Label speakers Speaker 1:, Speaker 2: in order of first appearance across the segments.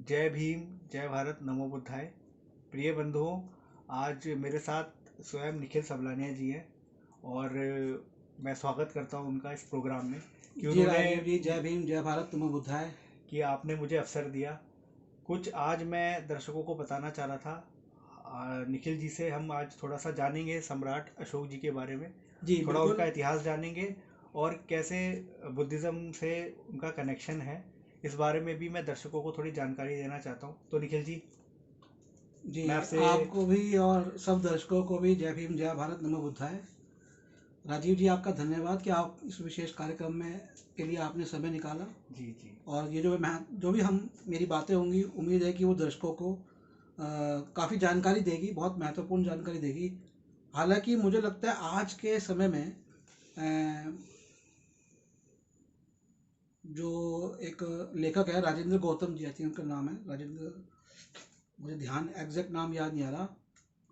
Speaker 1: जय भीम, जय भारत, नमो बुद्धाय। प्रिय बंधुओं, आज मेरे साथ स्वयं निखिल सबलानिया जी हैं और मैं स्वागत करता हूं उनका इस प्रोग्राम में कि
Speaker 2: जी
Speaker 1: उन्होंने
Speaker 2: राजीव जी, जय भीम जय भारत तुम्हें बुद्धाय।
Speaker 1: कि आपने मुझे अवसर दिया। कुछ आज मैं दर्शकों को बताना चाह रहा था। निखिल जी से हम आज थोड़ा सा जानेंगे सम्राट अशोक जी के बारे में,
Speaker 2: जी
Speaker 1: थोड़ा
Speaker 2: बिल्कुल।
Speaker 1: उनका इतिहास जानेंगे और कैसे बुद्धिज़्म से उनका कनेक्शन है। इस बारे में भी मैं दर्शकों को थोड़ी जानकारी देना चाहता हूँ। तो निखिल जी,
Speaker 2: जी
Speaker 1: मैं आपसे
Speaker 2: आपको भी और सब दर्शकों को भी जय भीम जय भारत नमो बुद्धाय। राजीव जी, आपका धन्यवाद कि आप इस विशेष कार्यक्रम में के लिए आपने समय निकाला।
Speaker 1: जी जी
Speaker 2: और ये जो भी हम मेरी बातें होंगी, उम्मीद है कि वो दर्शकों को काफ़ी जानकारी देगी, बहुत महत्वपूर्ण जानकारी देगी। हालांकि मुझे लगता है आज के समय में जो एक लेखक है राजेंद्र गौतम जी, आई थिंक उनका नाम है राजेंद्र, मुझे ध्यान एग्जैक्ट नाम याद नहीं आ रहा।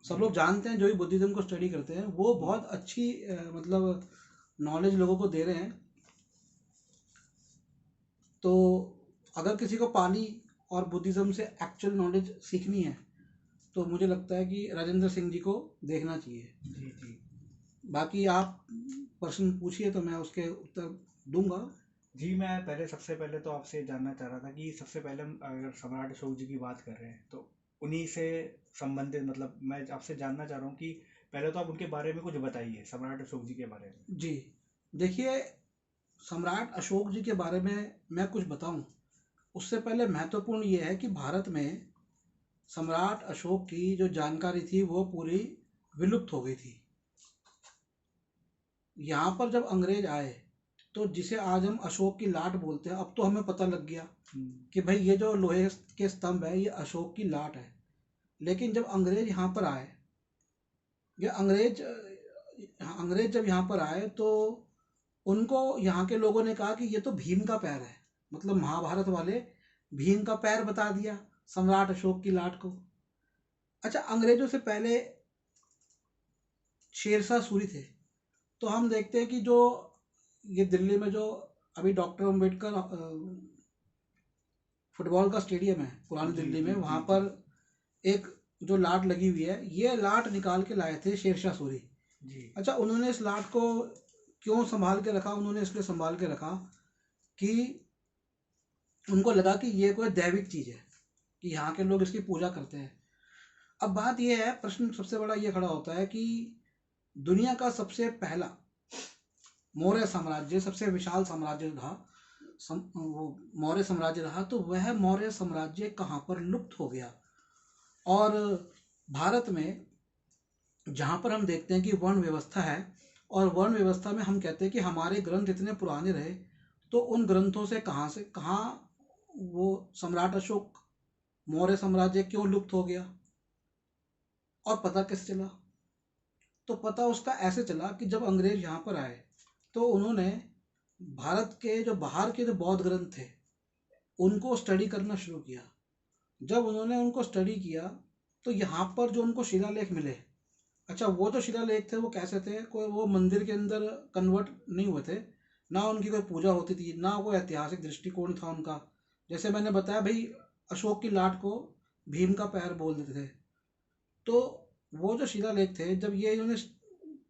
Speaker 2: सब
Speaker 1: जी
Speaker 2: लोग जानते हैं जो भी बुद्धिज्म को स्टडी करते हैं, वो
Speaker 1: जी
Speaker 2: बहुत अच्छी मतलब नॉलेज लोगों को दे रहे हैं। तो अगर किसी को पाली और बुद्धिज्म से एक्चुअल नॉलेज सीखनी है तो मुझे लगता है कि राजेंद्र सिंह जी को देखना चाहिए।
Speaker 1: जी जी
Speaker 2: बाकी आप प्रश्न पूछिए तो मैं उसके उत्तर दूंगा।
Speaker 1: जी। मैं पहले सबसे पहले तो आपसे जानना चाह रहा था कि सबसे पहले हम अगर सम्राट अशोक जी की बात कर रहे हैं तो उन्हीं से संबंधित, मतलब मैं आपसे जानना चाह रहा हूँ कि पहले तो आप उनके बारे में कुछ बताइए, सम्राट अशोक जी के बारे में।
Speaker 2: जी देखिए, सम्राट अशोक जी के बारे में मैं कुछ बताऊं उससे पहले महत्वपूर्ण ये है कि भारत में सम्राट अशोक की जो जानकारी थी वो पूरी विलुप्त हो गई थी। यहाँ पर जब अंग्रेज आए तो जिसे आज हम अशोक की लाट बोलते हैं, अब तो हमें पता लग गया
Speaker 1: हम्म,
Speaker 2: कि भाई ये जो लोहे के स्तंभ है ये अशोक की लाट है। लेकिन जब अंग्रेज यहाँ पर आए, ये अंग्रेज जब यहाँ पर आए तो उनको यहाँ के लोगों ने कहा कि ये तो भीम का पैर है, मतलब महाभारत वाले भीम का पैर बता दिया सम्राट अशोक की लाट को। अच्छा, अंग्रेजों से पहले शेरशाह सूरी थे। तो हम देखते हैं कि जो ये दिल्ली में जो अभी डॉक्टर अम्बेडकर फुटबॉल का स्टेडियम है पुरानी
Speaker 1: जी
Speaker 2: दिल्ली में,
Speaker 1: जी
Speaker 2: वहाँ
Speaker 1: जी जी
Speaker 2: पर एक जो लाट लगी हुई है, ये लाट निकाल के लाए थे शेरशाह सूरी।
Speaker 1: जी
Speaker 2: अच्छा, उन्होंने इस लाट को क्यों संभाल के रखा? उन्होंने इसलिए संभाल के रखा कि उनको लगा कि ये कोई दैविक चीज़ है, कि यहाँ के लोग इसकी पूजा करते हैं। अब बात यह है, प्रश्न सबसे बड़ा ये खड़ा होता है कि दुनिया का सबसे पहला मौर्य साम्राज्य, सबसे विशाल साम्राज्य था, वो मौर्य साम्राज्य रहा, तो वह मौर्य साम्राज्य कहाँ पर लुप्त हो गया। और भारत में जहाँ पर हम देखते हैं कि वर्ण व्यवस्था है, और वर्ण व्यवस्था में हम कहते हैं कि हमारे ग्रंथ इतने पुराने रहे, तो उन ग्रंथों से कहाँ वो सम्राट अशोक मौर्य साम्राज्य क्यों लुप्त हो गया, और पता कैसे चला? तो पता उसका ऐसे चला कि जब अंग्रेज यहाँ पर आए तो उन्होंने भारत के जो बाहर के जो बौद्ध ग्रंथ थे उनको स्टडी करना शुरू किया। जब उन्होंने उनको स्टडी किया तो यहाँ पर जो उनको शिलालेख मिले, अच्छा वो जो शिलालेख थे वो कैसे थे? कोई वो मंदिर के अंदर कन्वर्ट नहीं हुए थे, ना उनकी कोई पूजा होती थी, ना कोई ऐतिहासिक दृष्टिकोण था उनका। जैसे मैंने बताया भाई, अशोक की लाट को भीम का पैर बोल देते थे। तो वो जो शिलालेख थे, जब ये इन्होंने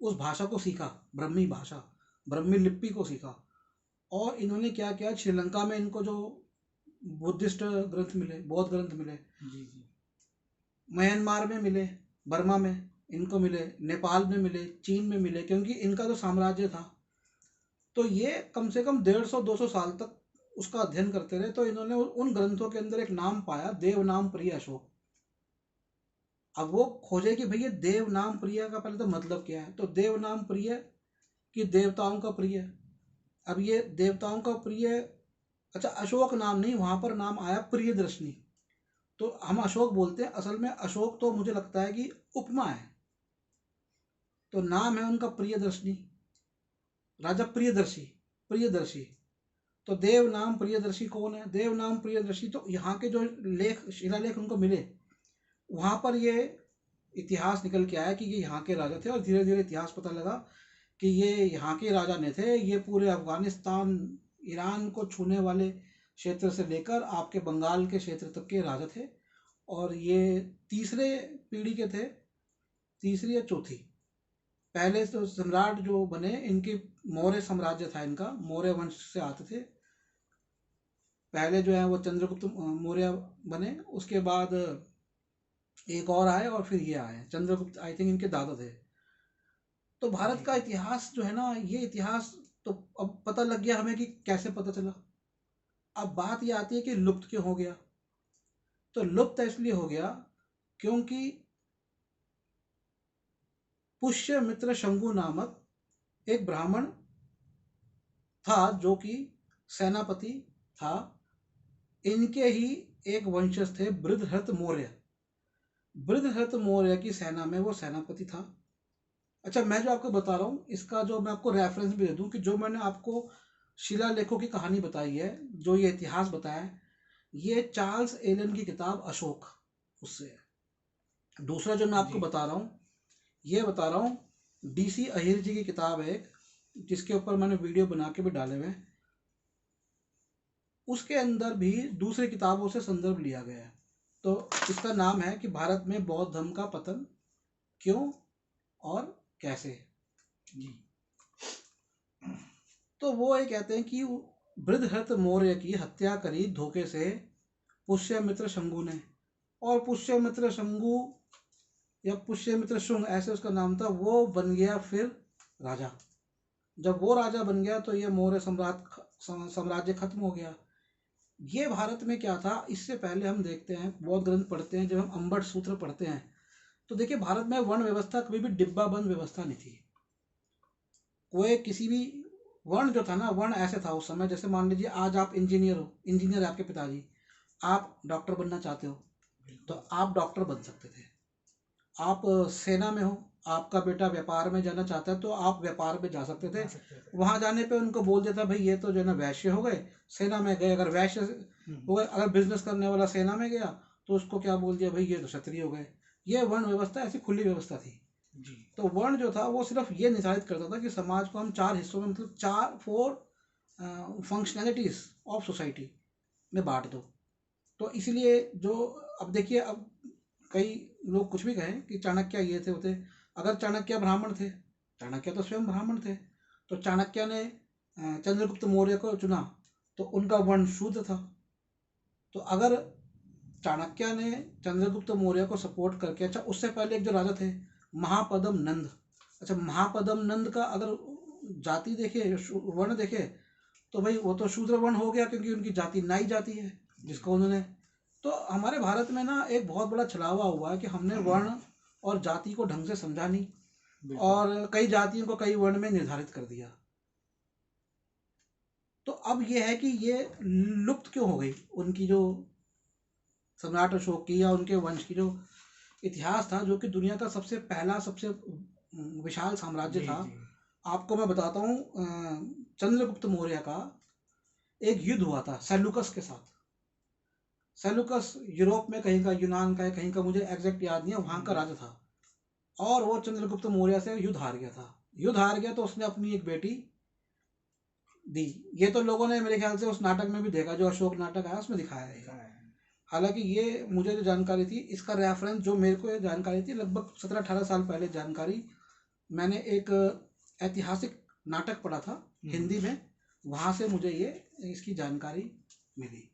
Speaker 2: उस भाषा को सीखा, ब्रह्मी भाषा, ब्रह्मी लिपि को सीखा, और इन्होंने क्या किया, श्रीलंका में इनको जो बुद्धिस्ट ग्रंथ मिले, बौद्ध ग्रंथ मिले,
Speaker 1: जी जी
Speaker 2: म्यांमार में मिले, बर्मा में इनको मिले, नेपाल में मिले, चीन में मिले, क्योंकि इनका जो साम्राज्य था, तो ये कम से कम 150-200 साल तक उसका अध्ययन करते रहे। तो इन्होंने उन ग्रंथों के अंदर एक नाम पाया, देव नाम प्रिय अशोक। अब वो खोजे कि भैया देव नाम प्रिय का पहले तो मतलब क्या है, तो देव नाम प्रिय कि देवताओं का प्रिय। अब ये देवताओं का प्रिय, अच्छा अशोक नाम नहीं, वहां पर नाम आया प्रियदर्शनी। तो हम अशोक बोलते हैं, असल में अशोक तो मुझे लगता है कि उपमा है। तो नाम है उनका प्रियदर्शनी, राजा प्रियदर्शी, प्रियदर्शी। तो देव नाम प्रियदर्शी कौन है? देव नाम प्रियदर्शी तो यहाँ के जो लेख, शिलालेख उनको मिले, वहाँ पर ये इतिहास निकल के आया कि ये यहाँ के राजा थे, और धीरे धीरे इतिहास पता लगा कि ये यहाँ के राजा नहीं थे, ये पूरे अफगानिस्तान, ईरान को छूने वाले क्षेत्र से लेकर आपके बंगाल के क्षेत्र तक के राजा थे। और ये तीसरे पीढ़ी के थे, तीसरी या चौथी। पहले तो सम्राट जो बने, इनकी मौर्य साम्राज्य था, इनका मौर्य वंश से आते थे। पहले जो है वो चंद्रगुप्त मौर्य बने, उसके बाद एक और आए और फिर ये आए चंद्रगुप्त, आई थिंक इनके दादा थे। तो भारत
Speaker 1: जी
Speaker 2: का इतिहास जो है ना, ये इतिहास तो अब पता लग गया हमें कि कैसे पता चला। अब बात ये आती है कि लुप्त क्यों हो गया। तो लुप्त इसलिए हो गया क्योंकि पुष्यमित्र शंभु नामक एक ब्राह्मण था, जो कि सेनापति था। इनके ही एक वंशज थे बृहद्रथ मौर्य। बृहद्रथ मौर्य की सेना में वो सेनापति था। अच्छा, मैं जो आपको बता रहा हूँ, इसका जो मैं आपको रेफरेंस भी दे दूँ कि जो मैंने आपको शिलालेखों की कहानी बताई है, जो ये इतिहास बताया है, ये चार्ल्स एलन की किताब अशोक, उससे है। दूसरा जो मैं आपको
Speaker 1: जी
Speaker 2: बता रहा हूँ, ये बता रहा हूँ DC अहिर जी की किताब है एक, जिसके ऊपर मैंने वीडियो बना के भी डाले हुए हैं। उसके अंदर भी दूसरी किताबों से संदर्भ लिया गया है। तो इसका नाम है कि भारत में बौद्ध धर्म का पतन क्यों और कैसे।
Speaker 1: जी
Speaker 2: तो वो ये कहते हैं कि बृहद्रथ मौर्य की हत्या करी धोखे से पुष्यमित्र शंभु ने। और पुष्यमित्र शंभु या पुष्यमित्र शुंग, ऐसे उसका नाम था, वो बन गया फिर राजा। जब वो राजा बन गया तो ये मौर्य साम्राज्य खत्म हो गया। ये भारत में क्या था, इससे पहले हम देखते हैं, बौद्ध ग्रंथ पढ़ते हैं, जब हम अम्बट सूत्र पढ़ते हैं, तो देखिए भारत में वर्ण व्यवस्था कभी भी डिब्बा बंद व्यवस्था नहीं थी। कोई किसी भी वर्ण जो था ना, वर्ण ऐसे था उस समय, जैसे मान लीजिए आज आप इंजीनियर हो, इंजीनियर है आपके पिताजी, आप डॉक्टर बनना चाहते हो तो
Speaker 1: बिल्कुल
Speaker 2: आप डॉक्टर बन सकते थे। आप सेना में हो, आपका बेटा व्यापार में जाना चाहता है तो आप व्यापार में जा सकते थे।
Speaker 1: जा सकते थे।
Speaker 2: वहां जाने पे उनको बोल देता भाई ये तो जो है ना वैश्य हो गए, सेना में गए। अगर वैश्य हो गए, अगर बिजनेस करने वाला सेना में गया तो उसको क्या बोल दिया, भाई ये तो क्षत्रिय हो गए। ये वर्ण व्यवस्था ऐसी खुली व्यवस्था थी।
Speaker 1: जी
Speaker 2: तो वर्ण जो था वो सिर्फ ये निर्धारित करता था कि समाज को हम चार हिस्सों में, मतलब चार फोर फंक्शनैलिटीज ऑफ सोसाइटी में बांट दो। तो इसलिए जो, अब देखिए, अब कई लोग कुछ भी कहें कि चाणक्य ये थे होते, अगर चाणक्य ब्राह्मण थे, चाणक्य तो स्वयं ब्राह्मण थे, तो चाणक्य ने चंद्रगुप्त मौर्य को चुना तो उनका वर्ण शूद्र था। तो अगर चाणक्य ने चंद्रगुप्त मौर्य को सपोर्ट करके, अच्छा उससे पहले एक जो राजा थे महापदम नंद, अच्छा महापदम नंद का अगर जाति देखे, वर्ण देखे, तो भाई वो तो शूद्र वर्ण हो गया क्योंकि उनकी जाति नाई जाति है जिसको उन्होंने। तो हमारे भारत में ना एक बहुत बड़ा छलावा हुआ है कि हमने वर्ण और जाति को ढंग से समझा नहीं,
Speaker 1: बिल्कुल
Speaker 2: और कई जातियों को कई वर्ण में निर्धारित कर दिया। तो अब ये है कि ये लुप्त क्यों हो गई, उनकी जो सम्राट अशोक की या उनके वंश की जो इतिहास था, जो कि दुनिया का सबसे पहला, सबसे विशाल साम्राज्य
Speaker 1: जी
Speaker 2: था।
Speaker 1: जी
Speaker 2: आपको मैं बताता हूँ, चंद्रगुप्त मौर्य का एक युद्ध हुआ था सेल्यूकस के साथ। सेल्यूकस यूरोप में कहीं का, यूनान का है कहीं का, मुझे एग्जैक्ट याद नहीं है, वहाँ का राजा था। और वो चंद्रगुप्त मौर्य से युद्ध हार गया था। युद्ध हार गया तो उसने अपनी एक बेटी दी। ये तो लोगों ने मेरे ख्याल से उस नाटक में भी देखा, जो अशोक नाटक आया उसमें दिखाया है।
Speaker 1: दिखाया है।
Speaker 2: हालांकि ये मुझे जो जानकारी थी, इसका रेफरेंस जो मेरे को ये जानकारी थी, लगभग 17-18 साल पहले जानकारी, मैंने एक ऐतिहासिक नाटक पढ़ा था हिंदी में, वहाँ से मुझे ये इसकी जानकारी मिली।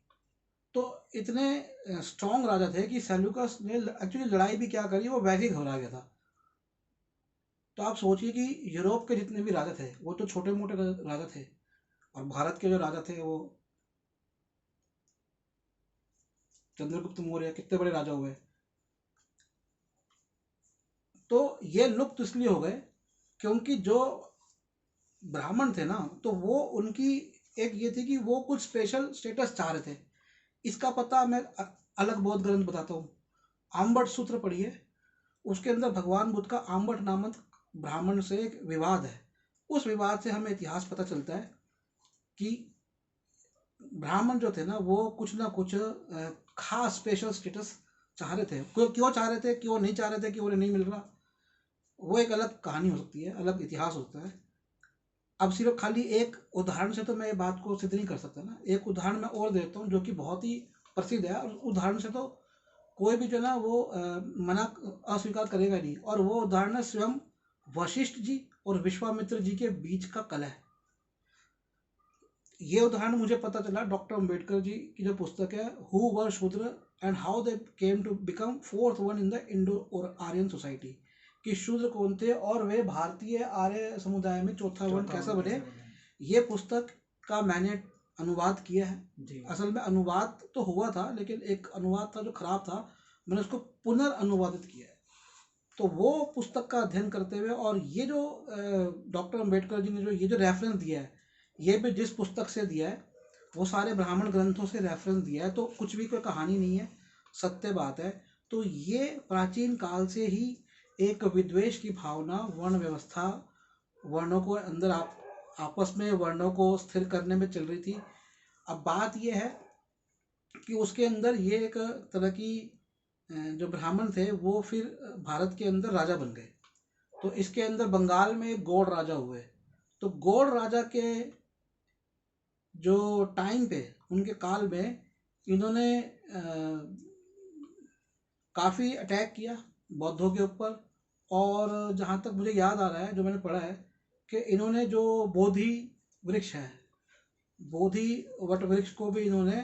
Speaker 2: तो इतने स्ट्रॉन्ग राजा थे कि सेल्यूकस ने एक्चुअली लड़ाई भी क्या करी, वो वैसे ही घबरा गया था। तो आप सोचिए कि यूरोप के जितने भी राजा थे वो तो छोटे मोटे राजा थे, और भारत के जो राजा थे वो चंद्रगुप्त मौर्य कितने बड़े राजा हुए। तो ये लुप्त इसलिए हो गए क्योंकि जो ब्राह्मण थे ना, तो वो उनकी एक ये थी कि वो कुछ स्पेशल स्टेटस चाह रहे थे। इसका पता मैं अलग बौद्ध ग्रंथ बताता हूँ। आम्बट सूत्र पढ़िए, उसके अंदर भगवान बुद्ध का आम्बट नामक ब्राह्मण से एक विवाद है। उस विवाद से हमें इतिहास पता चलता है कि ब्राह्मण जो थे ना, वो कुछ ना कुछ खास स्पेशल स्टेटस चाह रहे थे। क्यों चाह रहे थे, क्यों नहीं चाह रहे थे, क्यों उन्हें नहीं मिल रहा, वो एक अलग कहानी हो सकती है, अलग इतिहास होता है। अब सिर्फ खाली एक उदाहरण से तो मैं ये बात को सिद्ध नहीं कर सकता ना। एक उदाहरण मैं और देता हूँ जो कि बहुत ही प्रसिद्ध है, और उस उदाहरण से तो कोई भी जो है ना वो मना अस्वीकार करेगा नहीं। और वो उदाहरण है स्वयं वशिष्ठ जी और विश्वामित्र जी के बीच का कलह। ये उदाहरण मुझे पता चला डॉक्टर अंबेडकर जी की जो पुस्तक है who were Shudra and how they came to become fourth one in the Indo और आर्यन सोसाइटी, कि शूद्र कौन थे और वे भारतीय आर्य समुदाय में चौथा वर्ण
Speaker 1: चौथा
Speaker 2: कैसा
Speaker 1: वन
Speaker 2: बने।
Speaker 1: कैसे बने।
Speaker 2: ये पुस्तक का मैंने अनुवाद किया है।
Speaker 1: जी
Speaker 2: असल में अनुवाद तो हुआ था, लेकिन एक अनुवाद था जो खराब था, मैंने उसको पुनर्अनुवादित किया है। तो वो पुस्तक का अध्ययन करते हुए, और ये जो डॉक्टर अंबेडकर जी ने जो ये जो रेफरेंस दिया है, ये भी जिस पुस्तक से दिया है वो सारे ब्राह्मण ग्रंथों से रेफरेंस दिया है, तो कुछ भी कोई कहानी नहीं है, सत्य बात है। तो ये प्राचीन काल से ही एक विद्वेष की भावना, वर्ण व्यवस्था, वर्णों को अंदर आपस में वर्णों को स्थिर करने में चल रही थी। अब बात यह है कि उसके अंदर ये एक तरह की जो ब्राह्मण थे वो फिर भारत के अंदर राजा बन गए। तो इसके अंदर बंगाल में एक गौड़ राजा हुए। तो गौड़ राजा के जो टाइम पे, उनके काल में इन्होंने काफ़ी अटैक किया बौद्धों के ऊपर। और जहाँ तक मुझे याद आ रहा है, जो मैंने पढ़ा है, कि इन्होंने जो बोधि वृक्ष है, बोधि वट वृक्ष को भी इन्होंने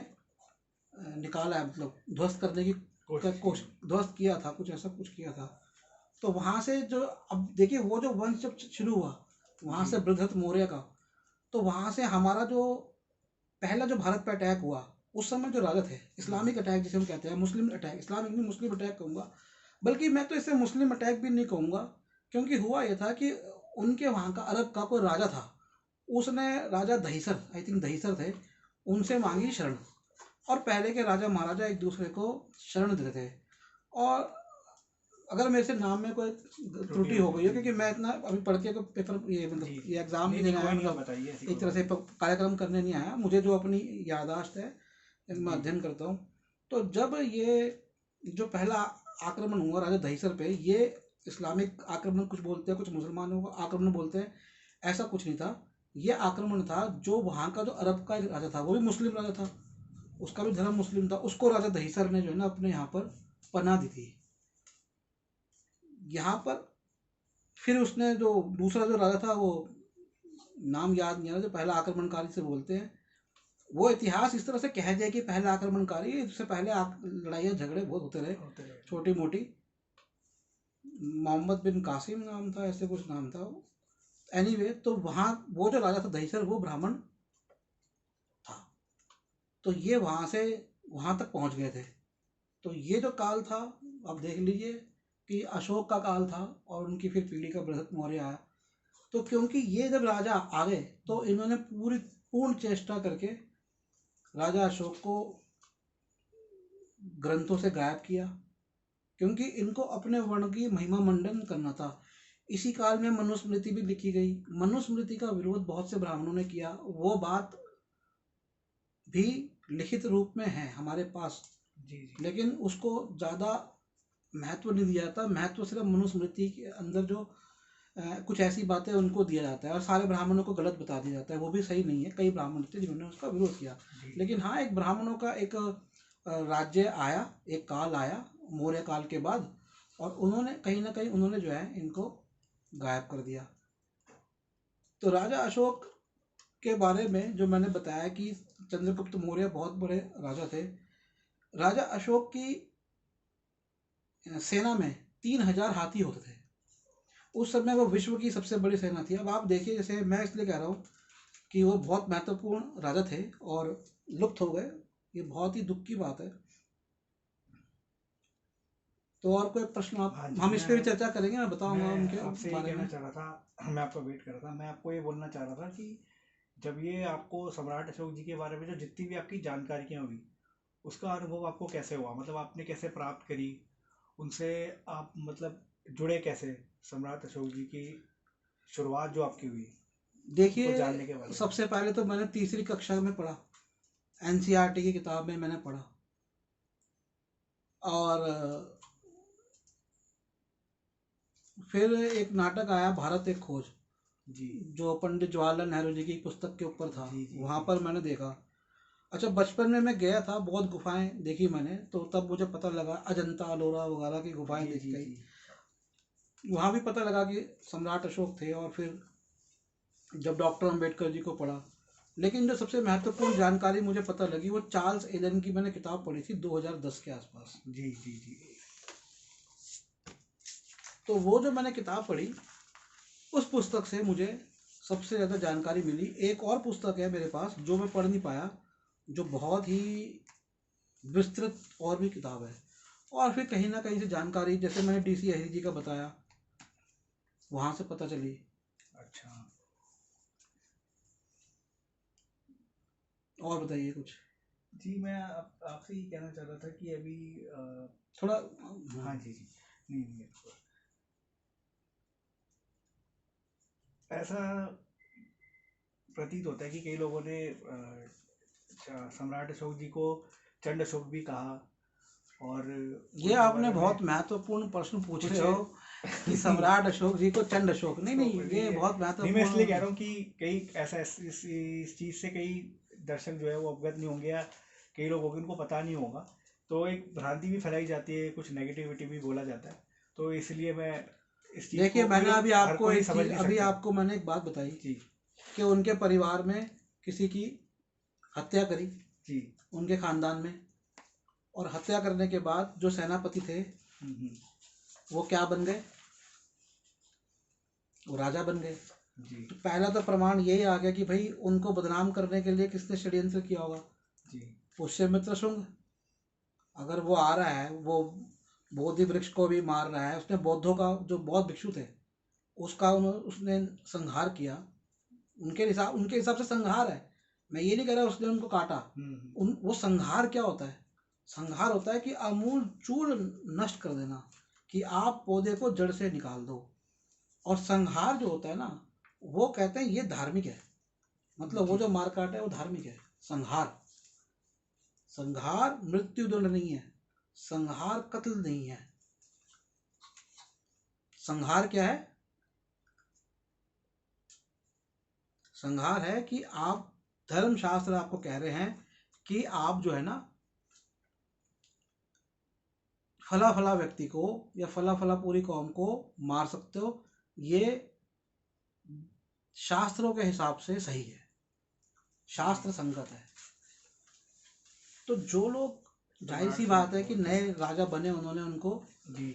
Speaker 2: निकाला है, मतलब ध्वस्त करने की कोशिश, ध्वस्त किया था, कुछ ऐसा कुछ किया था। तो वहाँ से जो, अब देखिए वो जो वंश जब शुरू हुआ वहाँ से बृहद्रथ मौर्य का, तो वहाँ से हमारा जो पहला जो भारत पे अटैक हुआ, उस समय जो राजा थे, इस्लामिक अटैक जिसे हम कहते हैं, मुस्लिम अटैक, इस्लामिक नहीं मुस्लिम अटैक कहूँगा, बल्कि मैं तो इसे मुस्लिम अटैक भी नहीं कहूँगा। क्योंकि हुआ यह था कि उनके वहाँ का अरब का कोई राजा था, उसने राजा दहीसर, आई थिंक दहीसर थे, उनसे मांगी शरण। और पहले के राजा महाराजा एक दूसरे को शरण देते थे। और अगर मेरे से नाम में कोई त्रुटि हो गई हो, क्योंकि मैं इतना अभी पढ़ के पेपर ये मतलब ये एग्जाम नहीं देने आया, मतलब एक तरह से कार्यक्रम करने नहीं आया, मुझे जो अपनी याददाश्त है मैं अध्ययन करता हूँ। तो जब ये जो पहला आक्रमण हुआ राजा दहीसर पे, ये इस्लामिक आक्रमण कुछ बोलते हैं, कुछ मुसलमानों का आक्रमण बोलते हैं, ऐसा कुछ नहीं था। ये आक्रमण था जो वहाँ का जो अरब का एक राजा था, वो भी मुस्लिम राजा था, उसका भी धर्म मुस्लिम था, उसको राजा दहीसर ने जो है ना अपने यहाँ पर पनाह दी थी। यहाँ पर फिर उसने जो दूसरा जो राजा था, वो नाम याद नहीं आ रहा, जो पहला आक्रमणकारी से बोलते हैं, वो इतिहास इस तरह से कह दिया कि पहला आक्रमणकारी, इससे पहले लड़ाइयाँ झगड़े बहुत होते रहे छोटी मोटी। मोहम्मद बिन कासिम नाम था, ऐसे कुछ नाम था वो। एनीवे, तो वहाँ वो जो राजा था दहीसर, वो ब्राह्मण था। तो ये वहाँ से वहाँ तक पहुँच गए थे। तो ये जो काल था, आप देख लीजिए कि अशोक का काल था, और उनकी फिर पीढ़ी का बृहद्रथ मौर्य आया। तो क्योंकि ये जब राजा आ गए, तो इन्होंने पूर्ण चेष्टा करके राजा अशोक को ग्रंथों से गायब किया, क्योंकि इनको अपने वर्ण की महिमा मंडन करना था। इसी काल में मनुस्मृति भी लिखी गई। मनुस्मृति का विरोध बहुत से ब्राह्मणों ने किया, वो बात भी लिखित रूप में है हमारे पास, लेकिन उसको ज़्यादा महत्व नहीं दिया जाता। महत्व सिर्फ मनुस्मृति के अंदर जो कुछ ऐसी बातें उनको दिया जाता है, और सारे ब्राह्मणों को गलत बता दिया जाता है, वो भी सही नहीं है। कई ब्राह्मण थे जिन्होंने उसका विरोध किया, लेकिन हाँ, एक ब्राह्मणों का एक राज्य आया, एक काल आया मौर्य काल के बाद, और उन्होंने कहीं ना कहीं उन्होंने जो है इनको गायब कर दिया। तो राजा अशोक के बारे में जो मैंने बताया कि चंद्रगुप्त मौर्य बहुत बड़े राजा थे। राजा अशोक की सेना में 3000 हाथी होते थे। उस समय वो विश्व की सबसे बड़ी सेना थी। अब आप देखिए, जैसे मैं इसलिए कह रहा हूँ कि वो बहुत महत्वपूर्ण राजा थे और लुप्त हो गए, ये बहुत ही दुख की बात है। तो और कोई प्रश्न आप, हम इस पर भी चर्चा करेंगे, मैं बताऊंगा उनके
Speaker 1: आपसे ये कहना चाह रहा था, मैं आपका वेट कर रहा था, मैं आपको ये बोलना चाह रहा था कि जब ये आपको सम्राट अशोक जी के बारे में जो जितनी भी आपकी जानकारियाँ हुई, उसका अनुभव आपको कैसे हुआ, मतलब आपने कैसे प्राप्त करी उनसे, आप मतलब जुड़े कैसे सम्राट अशोक जी की शुरुआत जो आपकी हुई?
Speaker 2: देखिए, जानने के बारे में सबसे पहले तो मैंने तीसरी कक्षा में पढ़ा, एनसीईआरटी की किताब में मैंने पढ़ा, और फिर एक नाटक आया भारत एक खोज,
Speaker 1: जी
Speaker 2: जो पंडित जवाहरलाल नेहरू जी की पुस्तक के ऊपर था,
Speaker 1: जी जी
Speaker 2: वहाँ
Speaker 1: जी
Speaker 2: पर मैंने देखा। अच्छा, बचपन में मैं गया था, बहुत गुफाएं देखी मैंने, तो तब मुझे पता लगा अजंता अलोरा वगैरह की गुफाएं
Speaker 1: जी
Speaker 2: देखी
Speaker 1: जी
Speaker 2: गई।
Speaker 1: जी।
Speaker 2: वहाँ भी पता लगा कि सम्राट अशोक थे। और फिर जब डॉक्टर अंबेडकर जी को पढ़ा, लेकिन जो सबसे महत्वपूर्ण जानकारी मुझे पता लगी वो चार्ल्स एलन की मैंने किताब पढ़ी थी 2010 के आसपास।
Speaker 1: जी जी जी।
Speaker 2: तो वो जो मैंने किताब पढ़ी, उस पुस्तक से मुझे सबसे ज़्यादा जानकारी मिली। एक और पुस्तक है मेरे पास जो मैं पढ़ नहीं पाया, जो बहुत ही विस्तृत और भी किताब है। और फिर कहीं ना कहीं से जानकारी, जैसे मैंने DC हरी जी का बताया, वहाँ से पता चली।
Speaker 1: अच्छा।
Speaker 2: और बताइए कुछ।
Speaker 1: जी मैं आपसे ये कहना चाह रहा था कि अभी
Speaker 2: थोड़ा
Speaker 1: हाँ जी जी। नहीं नहीं ऐसा प्रतीत होता है कि कई लोगों ने सम्राट अशोक जी को चंड अशोक भी कहा, और
Speaker 2: ये
Speaker 1: उनके
Speaker 2: आपने
Speaker 1: बारे में
Speaker 2: बहुत महत्वपूर्ण प्रश्न पूछ
Speaker 1: कुछ
Speaker 2: रहे हो कि सम्राट अशोक जी को चंड अशोक। नहीं
Speaker 1: तो
Speaker 2: नहीं,
Speaker 1: नहीं
Speaker 2: ये
Speaker 1: है।
Speaker 2: बहुत
Speaker 1: नहीं मैं इसलिए
Speaker 2: महत्वपूर्ण।
Speaker 1: कह रहा हूँ कि कई ऐसा इस चीज़ से कई दर्शक जो है वो अवगत नहीं होंगे, या कई लोग होंगे उनको पता नहीं होगा, तो एक भ्रांति भी फैलाई जाती है, कुछ नेगेटिविटी भी बोला जाता है। तो इसलिए मैं इस चीज़
Speaker 2: देखिए,
Speaker 1: को कोई
Speaker 2: मैंने अभी
Speaker 1: हर
Speaker 2: आपको
Speaker 1: कोई
Speaker 2: एक
Speaker 1: समझ
Speaker 2: चीज,
Speaker 1: नहीं
Speaker 2: अभी
Speaker 1: सकता।
Speaker 2: आपको मैंने एक बात बताई
Speaker 1: जी
Speaker 2: कि उनके परिवार में किसी की हत्या करी,
Speaker 1: जी।
Speaker 2: उनके खानदान में। और हत्या करने के बाद जो सेनापति थे
Speaker 1: हम्म।
Speaker 2: वो क्या बन गए? वो राजा बन गए।
Speaker 1: जी
Speaker 2: तो पहला तो प्रमाण यही आ गया कि भाई उनको बदनाम करने के लिए किसने षड्यंत्र किया होगा?
Speaker 1: जी
Speaker 2: पुष्यमित्र शुंग। अगर वो आ रहा है, वो बोधि वृक्ष को भी मार रहा है, उसने बौद्धों का, जो बौद्ध भिक्षु थे, उसका उसने संहार किया। उनके हिसाब से संहार है। मैं ये नहीं कह रहा उसने उनको काटा।
Speaker 1: हम्म।
Speaker 2: वो संहार क्या होता है? संहार होता है कि अमूल चूर्ण नष्ट कर देना, कि आप पौधे को जड़ से निकाल दो। और संहार जो होता है ना, वो कहते हैं ये धार्मिक है। मतलब वो
Speaker 1: जी
Speaker 2: जो मारकाट है वो धार्मिक है। संहार, संहार मृत्युदंड नहीं है, संहार कत्ल नहीं है। संहार क्या है? संहार है कि आप, धर्मशास्त्र आपको कह रहे हैं कि आप जो है ना, फला फला व्यक्ति को या फला फला पूरी कौम को मार सकते हो। ये शास्त्रों के हिसाब से सही है, शास्त्र संगत है। तो जो लोग, जाहिर सी
Speaker 1: सम्राट
Speaker 2: बात है
Speaker 1: को
Speaker 2: कि नए राजा बने, उन्होंने उनको
Speaker 1: जी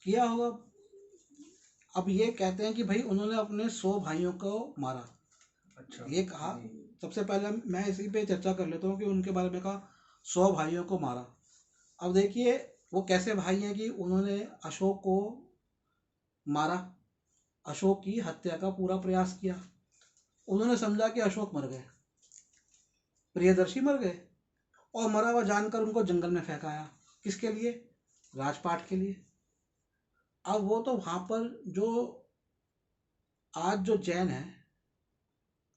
Speaker 2: किया होगा। अब ये कहते हैं कि भाई उन्होंने अपने 100 भाइयों को मारा।
Speaker 1: अच्छा
Speaker 2: ये कहा,
Speaker 1: जी
Speaker 2: सबसे पहले मैं इसी पे चर्चा कर लेता हूँ कि उनके बारे में कहा 100 भाइयों को मारा। अब देखिए वो कैसे भाई हैं कि उन्होंने अशोक को मारा, अशोक की हत्या का पूरा प्रयास किया। उन्होंने समझा कि अशोक मर गए, प्रियदर्शी मर गए, और मरा हुआ जानकर उनको जंगल में फेंकाया। किसके लिए? राजपाट के लिए। अब वो तो वहां पर जो, आज जो जैन है,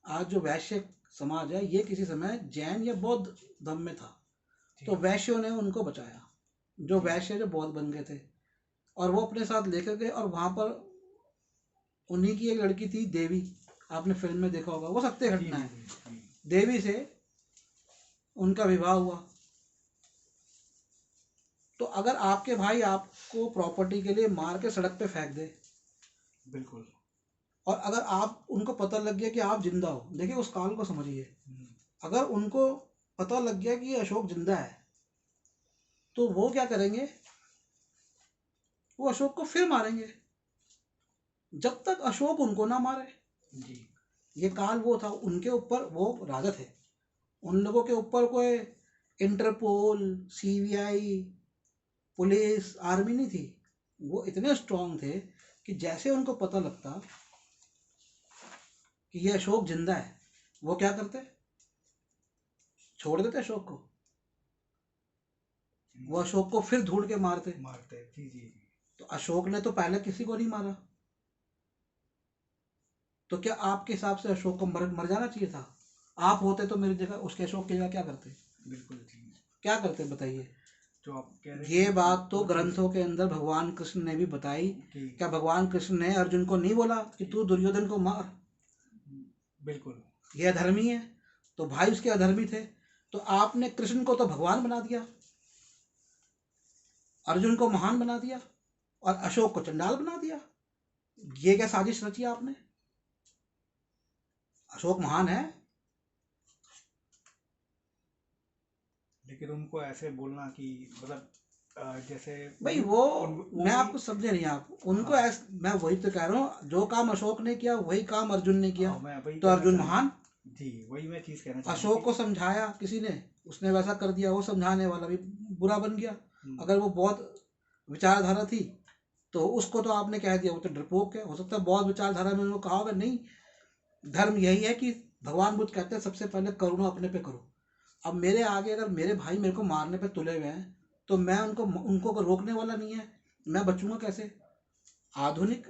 Speaker 2: आज जो वैश्य समाज है, ये किसी समय जैन या बौद्ध धर्म में था। तो
Speaker 1: जी
Speaker 2: वैश्यों ने उनको बचाया, जो
Speaker 1: जी
Speaker 2: वैश्य जो बौद्ध बन गए थे, और वो अपने साथ लेकर गए। और वहां पर उन्हीं की एक लड़की थी देवी, आपने फिल्म में देखा होगा, वो सत्य
Speaker 1: जी
Speaker 2: घटना
Speaker 1: जी
Speaker 2: है।
Speaker 1: जी जी।
Speaker 2: देवी से उनका विवाह हुआ। तो अगर आपके भाई आपको प्रॉपर्टी के लिए मार के सड़क पे फेंक दे,
Speaker 1: बिल्कुल।
Speaker 2: और अगर आप, उनको पता लग गया कि आप जिंदा हो, देखिए उस काल को समझिए।
Speaker 1: हम्म।
Speaker 2: अगर उनको पता लग गया कि ये अशोक जिंदा है, तो वो क्या करेंगे? वो अशोक को फिर मारेंगे, जब तक अशोक उनको ना मारे।
Speaker 1: जी
Speaker 2: ये काल वो था, उनके ऊपर, वो राजा थे, उन लोगों के ऊपर कोई इंटरपोल, CBI, पुलिस, आर्मी नहीं थी। वो इतने स्ट्रांग थे कि जैसे उनको पता लगता कि ये अशोक जिंदा है, वो क्या करते? छोड़ देते अशोक को। वो
Speaker 1: जी।
Speaker 2: अशोक को फिर ढूंढ के मारते।
Speaker 1: मारते हैं जी जी जी।
Speaker 2: तो अशोक ने तो पहले किसी को नहीं मारा। तो क्या आपके हिसाब से अशोक को मर जाना चाहिए था? आप होते तो मेरी जगह, उसके अशोक की जगह क्या करते?
Speaker 1: बिल्कुल जी।
Speaker 2: क्या करते बताइए?
Speaker 1: जो आप कह रहे हैं
Speaker 2: ये
Speaker 1: कि
Speaker 2: बात तो
Speaker 1: वो चीज़
Speaker 2: ग्रंथों के अंदर भगवान कृष्ण ने भी बताई।
Speaker 1: कि
Speaker 2: क्या भगवान कृष्ण ने अर्जुन को नहीं बोला कि तू दुर्योधन को मार,
Speaker 1: बिल्कुल
Speaker 2: ये अधर्मी है? तो भाई उसके अधर्मी थे, तो आपने कृष्ण को तो भगवान बना दिया, अर्जुन को महान बना दिया, और अशोक को चंडाल बना दिया। ये क्या साजिश रची आपने? अशोक महान है।
Speaker 1: लेकिन उनको ऐसे बोलना कि मतलब जैसे
Speaker 2: भाई
Speaker 1: वही
Speaker 2: वो,
Speaker 1: वो
Speaker 2: मैं
Speaker 1: भी
Speaker 2: आपको समझे नहीं, आप उनको
Speaker 1: हाँ
Speaker 2: मैं वही तो कह रहा हूँ, जो काम अशोक ने किया वही काम अर्जुन ने किया,
Speaker 1: हाँ मैं वही
Speaker 2: तो
Speaker 1: कहना
Speaker 2: अर्जुन
Speaker 1: चाह रहा हूँ।
Speaker 2: महान।
Speaker 1: जी वही मैं चीज़ कहना चाह रहा हूँ
Speaker 2: अशोक
Speaker 1: कि
Speaker 2: को समझाया किसी ने, उसने वैसा कर दिया, वो समझाने वाला भी बुरा बन गया।
Speaker 1: हम्म,
Speaker 2: अगर वो बहुत विचारधारा थी तो उसको तो आपने कह दिया वो तो डरपोक है। हो सकता है बहुत विचारधारा में उन्होंने कहा होगा नहीं, धर्म यही है कि भगवान बुद्ध कहते हैं सबसे पहले करुणा अपने पे करो। अब मेरे आगे अगर मेरे भाई मेरे को मारने पे तुले हुए हैं तो मैं उनको उनको रोकने वाला नहीं है, मैं बचूंगा कैसे? आधुनिक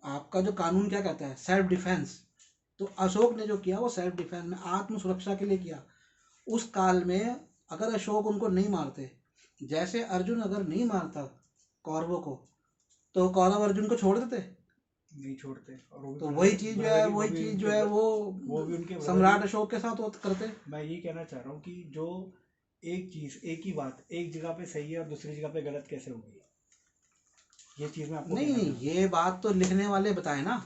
Speaker 2: आपका जो कानून क्या कहता है, सेल्फ डिफेंस। तो अशोक ने जो किया वो सेल्फ डिफेंस में आत्म सुरक्षा के लिए किया। उस काल में अगर अशोक उनको नहीं मारते, जैसे अर्जुन अगर नहीं मारता कौरवों को, तो कौरव अर्जुन को छोड़ देते?
Speaker 1: नहीं छोड़ते और वो भी
Speaker 2: तो
Speaker 1: ब्रदर
Speaker 2: वही चीज जो है,
Speaker 1: ब्रदर
Speaker 2: वही
Speaker 1: वो भी
Speaker 2: चीज जो
Speaker 1: उनके
Speaker 2: है वो
Speaker 1: वो भी उनके ब्रदर ही।
Speaker 2: सम्राट अशोक के साथ वो करते।
Speaker 1: मैं यही कहना चाह रहा हूँ कि जो एक चीज़ एक ही बात एक जगह पे सही है और दूसरी जगह पे गलत कैसे होगी, ये चीज़ मैं आपको
Speaker 2: नहीं
Speaker 1: कहना
Speaker 2: नहीं,
Speaker 1: चाह रहा हूँ।
Speaker 2: ये बात तो लिखने वाले बताए ना,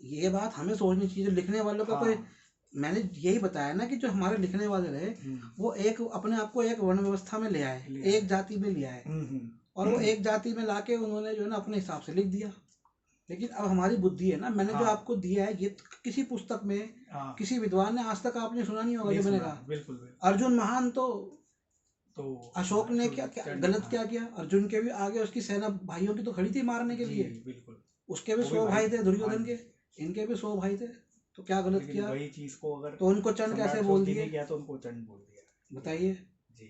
Speaker 2: ये बात हमें सोचनी चाहिए। लिखने वालों का कोई,
Speaker 1: हाँ
Speaker 2: मैंने यही बताया ना कि जो हमारे लिखने वाले रहे वो एक अपने आप को एक वर्ण व्यवस्था में ले आए,
Speaker 1: लिया
Speaker 2: एक
Speaker 1: है
Speaker 2: जाति में ले आए, और वो एक जाति में लाके उन्होंने जो है ना अपने हिसाब से लिख दिया। लेकिन अब हमारी बुद्धि है ना, मैंने जो
Speaker 1: हाँ
Speaker 2: आपको दिया है ये तो किसी पुस्तक में
Speaker 1: हाँ
Speaker 2: किसी विद्वान ने आज तक आपने सुना नहीं होगा
Speaker 1: नहीं
Speaker 2: जो मैंने
Speaker 1: सुना
Speaker 2: कहा
Speaker 1: है बिल्कुल बिल्कुल।
Speaker 2: अर्जुन महान। तो
Speaker 1: तो
Speaker 2: अशोक ने क्या क्या
Speaker 1: चंड
Speaker 2: गलत
Speaker 1: हाँ
Speaker 2: क्या किया? अर्जुन के भी आगे उसकी सेना भाइयों की तो खड़ी थी मारने के
Speaker 1: जी
Speaker 2: लिए।
Speaker 1: बिल्कुल
Speaker 2: उसके भी
Speaker 1: वो भी
Speaker 2: 100
Speaker 1: भाई
Speaker 2: भाई
Speaker 1: थे
Speaker 2: थे
Speaker 1: हाँ
Speaker 2: दुर्योधन के,
Speaker 1: जी।
Speaker 2: इनके भी 100 भाई थे। तो क्या गलत
Speaker 1: लेकिन
Speaker 2: किया?
Speaker 1: वही चीज़ को अगर
Speaker 2: तो उनको चंड कैसे
Speaker 1: सम्राट अशोक
Speaker 2: बोल
Speaker 1: जी ने
Speaker 2: दिए?
Speaker 1: किया तो उनको चंड बोल दिया। ये है
Speaker 2: बताइए।
Speaker 1: जी।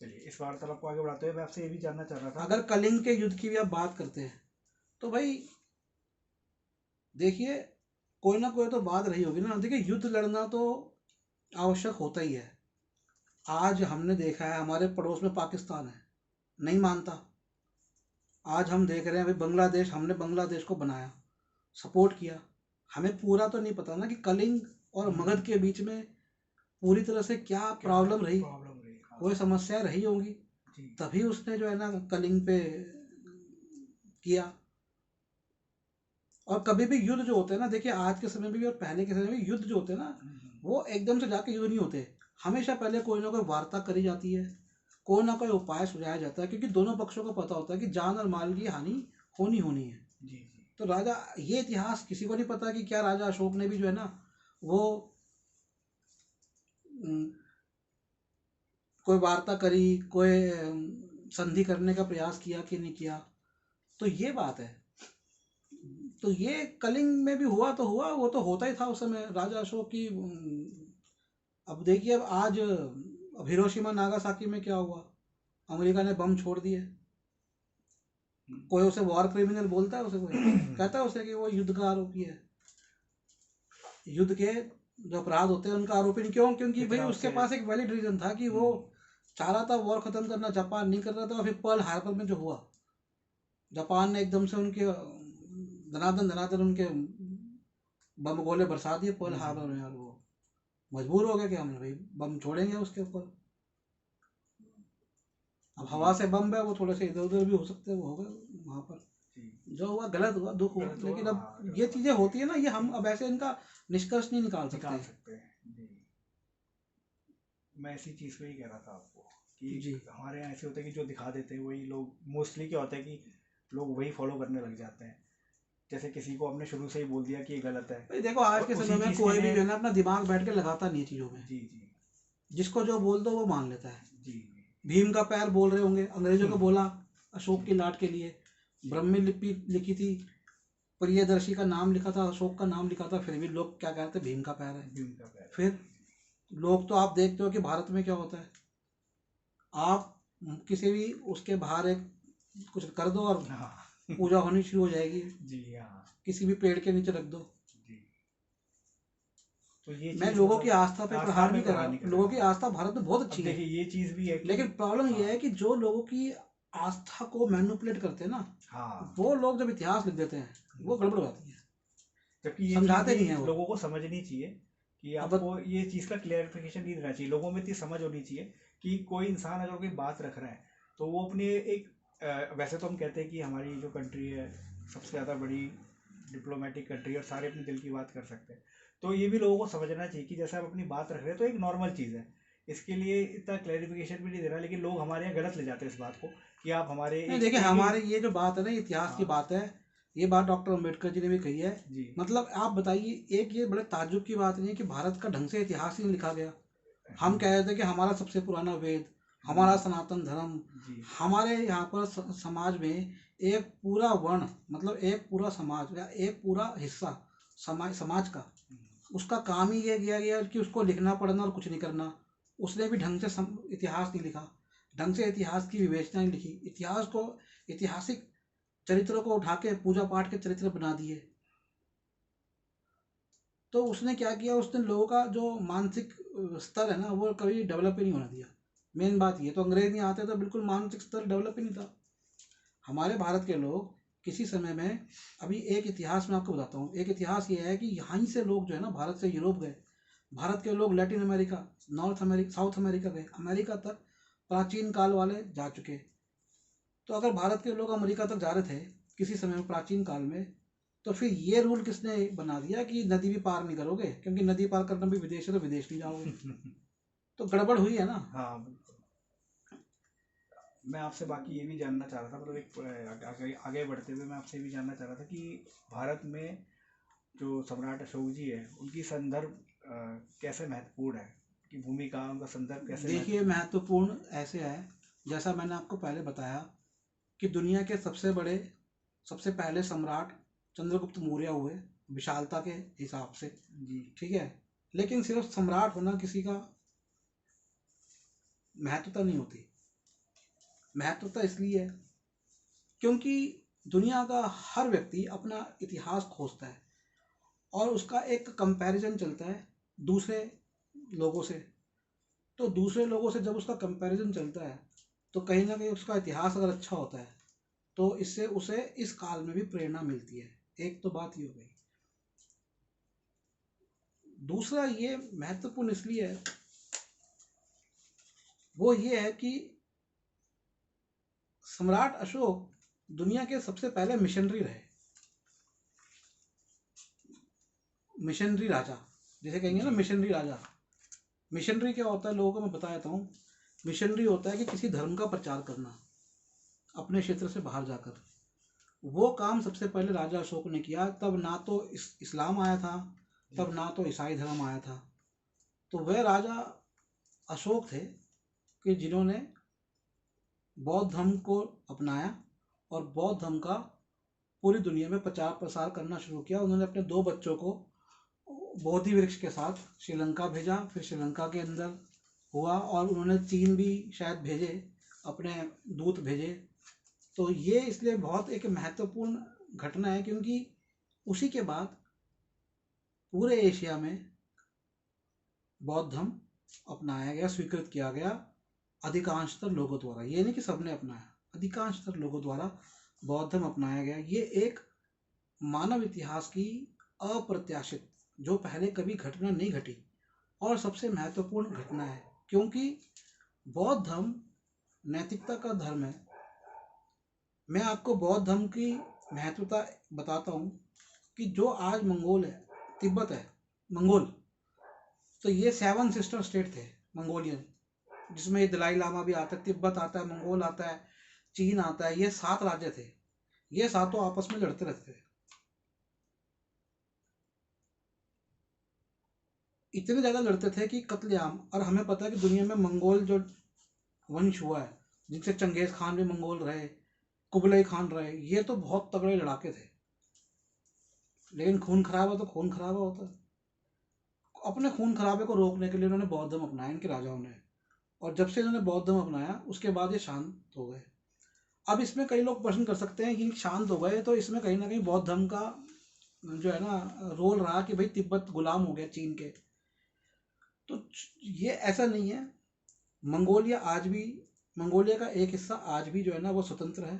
Speaker 1: चलिए इस वार्तालाप को आगे बढ़ाते हुए मैं आपसे ये भी जानना चाह रहा था।
Speaker 2: अगर कलिंग के युद्ध की भी आप बात करते हैं तो भाई देखिए, कोई ना कोई तो बात रही होगी ना। देखिए, युद्ध लड़ना तो आवश्यक होता ही है। आज हमने देखा है हमारे पड़ोस में पाकिस्तान है, नहीं मानता। आज हम देख रहे हैं भाई बांग्लादेश, हमने बांग्लादेश को बनाया, सपोर्ट किया। हमें पूरा तो नहीं पता ना कि कलिंग और मगध के बीच में पूरी तरह से क्या
Speaker 1: क्या
Speaker 2: प्रॉब्लम रही,
Speaker 1: प्रॉब्लम रही हाँ
Speaker 2: कोई समस्या रही होगी,
Speaker 1: जी
Speaker 2: तभी उसने जो है ना कलिंग पे किया। और कभी भी युद्ध जो होते हैं ना, देखिए आज के समय में भी और पहले के समय में भी युद्ध जो होते हैं ना, वो एकदम से जाके युद्ध नहीं होते। हमेशा पहले कोई ना कोई वार्ता करी जाती है, कोई ना कोई उपाय सुझाया जाता है, क्योंकि दोनों पक्षों को पता होता है कि जान और माल की हानि होनी होनी है।
Speaker 1: जी जी
Speaker 2: तो राजा, ये इतिहास किसी को नहीं पता कि क्या राजा अशोक ने भी जो है ना वो कोई वार्ता करी, कोई संधि करने का प्रयास किया कि नहीं किया। तो ये बात है। तो ये कलिंग में भी हुआ तो हुआ, वो तो होता ही था उस समय राजा अशोक की। अब देखिए, अब आज अब हिरोशिमा नागासाकी में क्या हुआ, अमेरिका ने बम छोड़ दिए। कोई उसे वॉर क्रिमिनल बोलता है? उसे कोई कहता है उसे कि वो युद्ध का आरोपी है? युद्ध के जो अपराध होते हैं उनका आरोपी नहीं, क्यों? क्योंकि भाई
Speaker 1: कितना
Speaker 2: उसके
Speaker 1: उससे
Speaker 2: पास एक वैलिड रीजन था कि वो चाह रहा था वॉर खत्म करना, जापान नहीं कर रहा था। और फिर पर्ल हार्बर में जो हुआ, जापान ने एकदम से उनके धनाधन धनाधन उनके बम गोले बरसा दिए पर्ल हार्बर में, और वो मजबूर हो गए कि हम भाई बम छोड़ेंगे उसके ऊपर। अब हवा से बम है, वो थोड़े से इधर उधर भी हो सकते हैं, वो हो गए वहाँ पर।
Speaker 1: जी
Speaker 2: जो हुआ गलत हुआ, दुख हुआ,
Speaker 1: गलत हुआ
Speaker 2: लेकिन अब
Speaker 1: हाँ
Speaker 2: ये
Speaker 1: गलत हुआ
Speaker 2: चीजें होती है ना, ये हम अब ऐसे इनका निष्कर्ष नहीं निकाल सकते।
Speaker 1: निकाल सकते हैं जी। मैं इसी चीज़ को ही कह रहा था आपको कि
Speaker 2: जी
Speaker 1: हमारे यहाँ ऐसे होता है कि जो दिखा देते हैं वही लोग मोस्टली क्या होता है कि लोग वही फॉलो करने लग जाते हैं। जैसे किसी को आपने शुरू से ही बोल दिया कि ये गलत है
Speaker 2: भाई देखो, आज
Speaker 1: और
Speaker 2: के समय
Speaker 1: उसी
Speaker 2: में
Speaker 1: चीज़ के
Speaker 2: कोई भी
Speaker 1: लिए
Speaker 2: जो है ना अपना दिमाग बैठ के लगाता नहीं है चीजों में।
Speaker 1: जी जी
Speaker 2: जिसको जो बोल दो वो मान लेता है।
Speaker 1: जी
Speaker 2: भीम का पैर बोल रहे होंगे, अंग्रेजों को बोला अशोक की लाट के लिए, ब्रह्मी लिपि लिखी थी, प्रियदर्शी का नाम लिखा था, अशोक का नाम लिखा था, फिर भी लोग क्या कहते हैं, भीम का पैर है।
Speaker 1: भीम का पैर
Speaker 2: फिर लोग तो, आप देखते हो कि भारत में क्या होता है, आप किसी भी उसके बाहर एक कुछ कर दो और
Speaker 1: हाँ
Speaker 2: पूजा होनी शुरू हो जाएगी।
Speaker 1: जी हाँ
Speaker 2: किसी भी पेड़ के नीचे रख दो।
Speaker 1: जी तो ये
Speaker 2: मैं
Speaker 1: चीज
Speaker 2: लोगों की
Speaker 1: मतलब
Speaker 2: आस्था पे
Speaker 1: आस्था
Speaker 2: प्रहार
Speaker 1: में
Speaker 2: नहीं कर
Speaker 1: प्रहार
Speaker 2: रहा,
Speaker 1: नहीं कर
Speaker 2: लोगों
Speaker 1: रहा।
Speaker 2: की आस्था भारत में बहुत
Speaker 1: अब
Speaker 2: अच्छी है,
Speaker 1: देखिए ये चीज भी है कि
Speaker 2: लेकिन प्रॉब्लम
Speaker 1: हाँ
Speaker 2: ये है कि जो लोगों की आस्था को मैनिपुलेट करते हैं ना,
Speaker 1: हाँ,
Speaker 2: वो लोग जब इतिहास लिख देते हैं वो गड़बड़ हो जाती है,
Speaker 1: जबकि ये चीज
Speaker 2: समझाते
Speaker 1: भी
Speaker 2: नहीं है वो।
Speaker 1: लोगों को समझनी चाहिए कि
Speaker 2: अब
Speaker 1: आपको ये चीज का क्लेरिफिकेशन नहीं देना चाहिए, लोगों में इतनी समझ होनी चाहिए कि कोई इंसान अगर कोई बात रख रहा है तो वो अपने एक वैसे तो हम कहते हैं कि हमारी जो कंट्री है सबसे ज़्यादा बड़ी डिप्लोमेटिक कंट्री और सारे अपने दिल की बात कर सकते हैं, तो ये भी लोगों को समझना चाहिए कि जैसे आप अपनी बात रख रहे हैं तो एक नॉर्मल चीज़ है, इसके लिए इतना क्लैरिफिकेशन भी नहीं दे रहा, लेकिन लोग हमारे यहाँ गलत ले जाते हैं इस बात को कि आप हमारे
Speaker 2: नहीं,
Speaker 1: एक
Speaker 2: देखिए
Speaker 1: एक ही।
Speaker 2: हमारे ये जो बात है ना, इतिहास की
Speaker 1: हाँ
Speaker 2: बात है, ये बात डॉक्टर अम्बेडकर जी ने भी कही है।
Speaker 1: जी
Speaker 2: मतलब आप बताइए, एक ये बड़े ताज्जुब की बात नहीं है कि भारत का ढंग से इतिहास ही नहीं लिखा गया। हम कह रहे थे कि हमारा सबसे पुराना वेद, हमारा सनातन धर्म,
Speaker 1: जी
Speaker 2: हमारे यहाँ पर समाज में एक पूरा वर्ण, मतलब एक पूरा समाज या एक पूरा हिस्सा समाज का, उसका काम ही ये किया गया कि उसको लिखना पढ़ना और कुछ नहीं करना। उसने भी ढंग से इतिहास नहीं लिखा, ढंग से इतिहास की विवेचना नहीं लिखी, इतिहास को, ऐतिहासिक चरित्रों को उठा के पूजा पाठ के चरित्र बना दिए। तो उसने क्या किया, उसने लोगों का जो मानसिक स्तर है ना वो कभी डेवलप ही नहीं होने दिया। मेन बात ये, तो अंग्रेज नहीं आते तो बिल्कुल मानसिक स्तर डेवलप ही नहीं था। हमारे भारत के लोग किसी समय में, अभी एक इतिहास मैं आपको बताता हूँ, एक इतिहास ये है कि यहाँ से लोग जो है ना भारत से यूरोप गए, भारत के लोग Latin America, north America, south America गए, अमेरिका तक प्राचीन काल वाले जा चुके। तो अगर भारत के लोग अमेरिका तक जा रहे थे किसी समय में प्राचीन काल में, तो फिर ये रूल किसने बना दिया कि नदी भी पार नहीं करोगे, क्योंकि नदी पार करना भी विदेश है तो विदेश नहीं जाओगे। तो गड़बड़ हुई है ना।
Speaker 1: हाँ बिल्कुल। मैं आपसे बाकी ये भी जानना चाह रहा था, मतलब एक आगे बढ़ते हुए मैं आपसे ये भी जानना चाह रहा था कि भारत में जो सम्राट अशोक जी है उनकी संदर्भ कैसे महत्वपूर्ण है, कि भूमिका उनका संदर्भ कैसे
Speaker 2: देखिए
Speaker 1: महत्वपूर्ण
Speaker 2: महत्वपूर्ण ऐसे है, जैसा मैंने आपको पहले बताया कि दुनिया के सबसे बड़े, सबसे पहले सम्राट चंद्रगुप्त मौर्य हुए विशालता के हिसाब से,
Speaker 1: है जी।
Speaker 2: ठीक है। लेकिन सिर्फ सम्राट होना किसी का महत्वता नहीं होती। महत्वता इसलिए है क्योंकि दुनिया का हर व्यक्ति अपना इतिहास खोजता है और उसका एक कंपैरिजन चलता है दूसरे लोगों से। तो दूसरे लोगों से जब उसका कंपैरिजन चलता है तो कहीं ना कहीं उसका इतिहास अगर अच्छा होता है तो इससे उसे इस काल में भी प्रेरणा मिलती है। एक तो बात ये हो गई। दूसरा ये महत्वपूर्ण इसलिए है, वो ये है कि सम्राट अशोक दुनिया के सबसे पहले मिशनरी रहे, मिशनरी राजा जिसे कहेंगे ना,
Speaker 1: जी
Speaker 2: मिशनरी राजा। मिशनरी क्या होता है लोगों को मैं बता देता हूँ। मिशनरी होता है कि किसी धर्म का प्रचार करना अपने क्षेत्र से बाहर जाकर। वो काम सबसे पहले राजा अशोक ने किया। तब ना तो इस्लाम आया था,
Speaker 1: जी
Speaker 2: तब ना तो ईसाई धर्म आया था। तो वह राजा अशोक थे कि जिन्होंने बौद्ध धर्म को अपनाया और बौद्ध धर्म का पूरी दुनिया में प्रचार प्रसार करना शुरू किया। उन्होंने अपने दो बच्चों को बोधि वृक्ष के साथ श्रीलंका भेजा, फिर श्रीलंका के अंदर हुआ और उन्होंने चीन भी शायद भेजे, अपने दूत भेजे। तो ये इसलिए बहुत एक महत्वपूर्ण घटना है क्योंकि उसी के बाद पूरे एशिया में बौद्ध धर्म अपनाया गया, स्वीकृत किया गया अधिकांशतर लोगों द्वारा। ये नहीं कि सबने अपनाया, अधिकांशतर लोगों द्वारा बौद्ध धर्म अपनाया गया। ये एक मानव इतिहास की अप्रत्याशित, जो पहले कभी घटना नहीं घटी और सबसे महत्वपूर्ण घटना है क्योंकि बौद्ध धर्म नैतिकता का धर्म है। मैं आपको बौद्ध धर्म की महत्वता बताता हूँ कि जो आज मंगोल है, तिब्बत है मंगोल, तो ये 7 सिस्टर स्टेट थे मंगोलियन, जिसमें दलाई लामा भी आता है, तिब्बत आता है, मंगोल आता है, चीन आता है। ये 7 राज्य थे, ये सातों आपस में लड़ते रहते थे। इतने ज़्यादा लड़ते थे कि कत्लेआम। और हमें पता है कि दुनिया में मंगोल जो वंश हुआ है, जिनसे चंगेज खान भी मंगोल रहे, कुबलई खान रहे, ये तो बहुत तगड़े लड़ाके थे। लेकिन खून खराबा तो खून खराबा होता है। अपने खून खराबे को रोकने के लिए उन्होंने बौद्ध धर्म अपनाया, इनके राजाओं ने। और जब से इन्होंने बौद्ध धर्म अपनाया उसके बाद ये शांत हो गए। अब इसमें कई लोग प्रश्न कर सकते हैं कि शांत हो गए तो इसमें कहीं ना कहीं बौद्ध धर्म का जो है ना रोल रहा कि भाई तिब्बत गुलाम हो गया चीन के, तो ये ऐसा नहीं है। मंगोलिया आज भी, मंगोलिया का एक हिस्सा आज भी जो है ना वो स्वतंत्र है।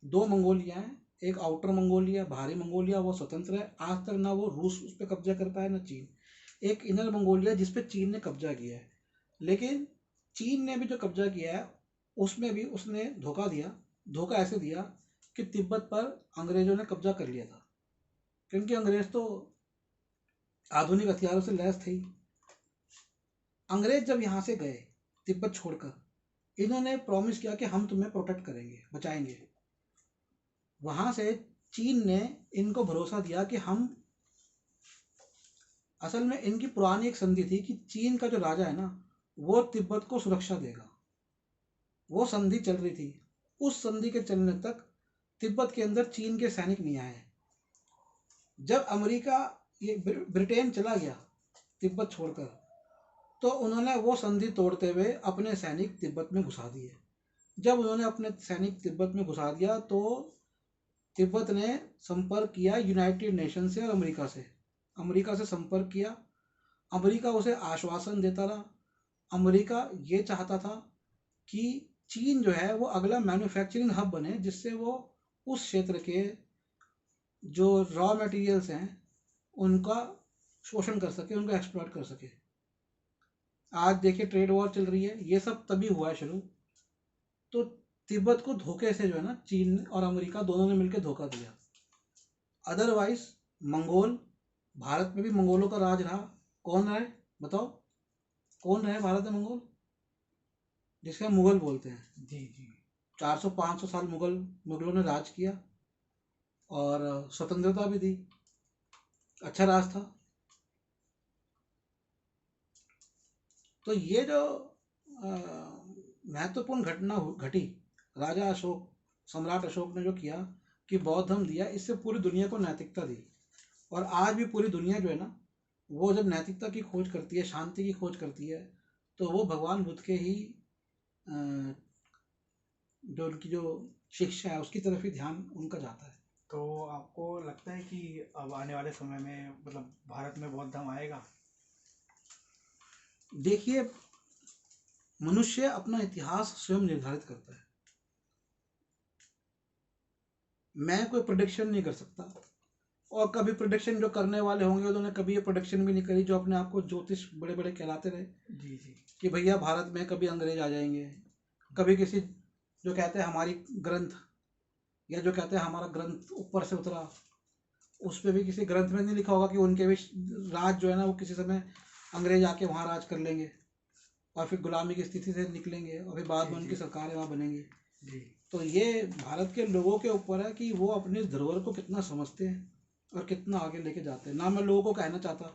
Speaker 2: दो मंगोलिया हैं, एक आउटर मंगोलिया, बाहरी मंगोलिया, वो स्वतंत्र है। आज तक ना वो रूस उस पर कब्जा कर पाया ना चीन। एक इनर मंगोलिया जिस पे चीन ने कब्जा किया है, लेकिन चीन ने भी जो कब्जा किया है उसमें भी उसने धोखा दिया। धोखा ऐसे दिया कि तिब्बत पर अंग्रेजों ने कब्जा कर लिया था, क्योंकि अंग्रेज तो आधुनिक हथियारों से लैस थे ही। अंग्रेज जब यहाँ से गए तिब्बत छोड़कर, इन्होंने प्रॉमिस किया कि हम तुम्हें प्रोटेक्ट करेंगे, बचाएंगे। वहां से चीन ने इनको भरोसा दिया कि हम, असल में इनकी पुरानी एक संधि थी कि चीन का जो राजा है ना वो तिब्बत को सुरक्षा देगा। वो संधि चल रही थी। उस संधि के चलने तक तिब्बत के अंदर चीन के सैनिक नहीं आए। जब अमेरिका, ये ब्रिटेन चला गया तिब्बत छोड़कर, तो उन्होंने वो संधि तोड़ते हुए अपने सैनिक तिब्बत में घुसा दिए। जब उन्होंने अपने सैनिक तिब्बत में घुसा दिया तो तिब्बत ने संपर्क किया यूनाइटेड नेशन से और अमेरिका से। अमेरिका से संपर्क किया। अमेरिका उसे आश्वासन देता रहा। अमेरिका ये चाहता था कि चीन जो है वो अगला मैन्युफैक्चरिंग हब बने, जिससे वो उस क्षेत्र के जो रॉ मटेरियल्स हैं उनका शोषण कर सके, उनको एक्सप्लॉइट कर सके। आज देखिए ट्रेड वॉर चल रही है, ये सब तभी हुआ है शुरू। तो तिब्बत को धोखे से जो है ना चीन और अमेरिका दोनों ने मिलकर धोखा दिया। अदरवाइज मंगोल, भारत में भी मंगोलों का राज रहा। कौन रहे बताओ, कौन रहे भारत में मंगोल? जिसके हम मुगल बोलते हैं।
Speaker 1: जी जी।
Speaker 2: 400-500 साल मुगलों ने राज किया और स्वतंत्रता भी दी। अच्छा राज था। तो ये जो महत्वपूर्ण घटना घटी, राजा अशोक, सम्राट अशोक ने जो किया कि बौद्ध धर्म दिया, इससे पूरी दुनिया को नैतिकता दी। और आज भी पूरी दुनिया जो है ना वो जब नैतिकता की खोज करती है, शांति की खोज करती है, तो वो भगवान बुद्ध के ही जो उनकी जो शिक्षा है उसकी तरफ ही ध्यान उनका जाता है।
Speaker 1: तो आपको लगता है कि अब आने वाले समय में मतलब भारत में बौद्ध धर्म आएगा?
Speaker 2: देखिए, मनुष्य अपना इतिहास स्वयं निर्धारित करता है। मैं कोई प्रोडिक्शन नहीं कर सकता, और कभी प्रोडिक्शन जो करने वाले होंगे उन्होंने कभी ये प्रोडिक्शन भी नहीं करी, जो अपने आप को ज्योतिष बड़े बड़े कहलाते रहे
Speaker 1: जी जी।
Speaker 2: कि भैया भारत में कभी अंग्रेज आ जाएंगे, कभी किसी जो कहते हैं हमारी ग्रंथ, या जो कहते हैं हमारा ग्रंथ ऊपर से उतरा, उस पर भी किसी ग्रंथ में नहीं लिखा होगा कि उनके भी राज जो है ना वो किसी समय अंग्रेज आके वहाँ राज कर लेंगे और फिर गुलामी की स्थिति से निकलेंगे और फिर बाद में उनकी सरकारें वहाँ बनेंगी।
Speaker 1: जी।
Speaker 2: तो ये भारत के लोगों के ऊपर है कि वो अपने धरोहर को कितना समझते हैं और कितना आगे लेके जाते हैं। ना मैं लोगों को कहना चाहता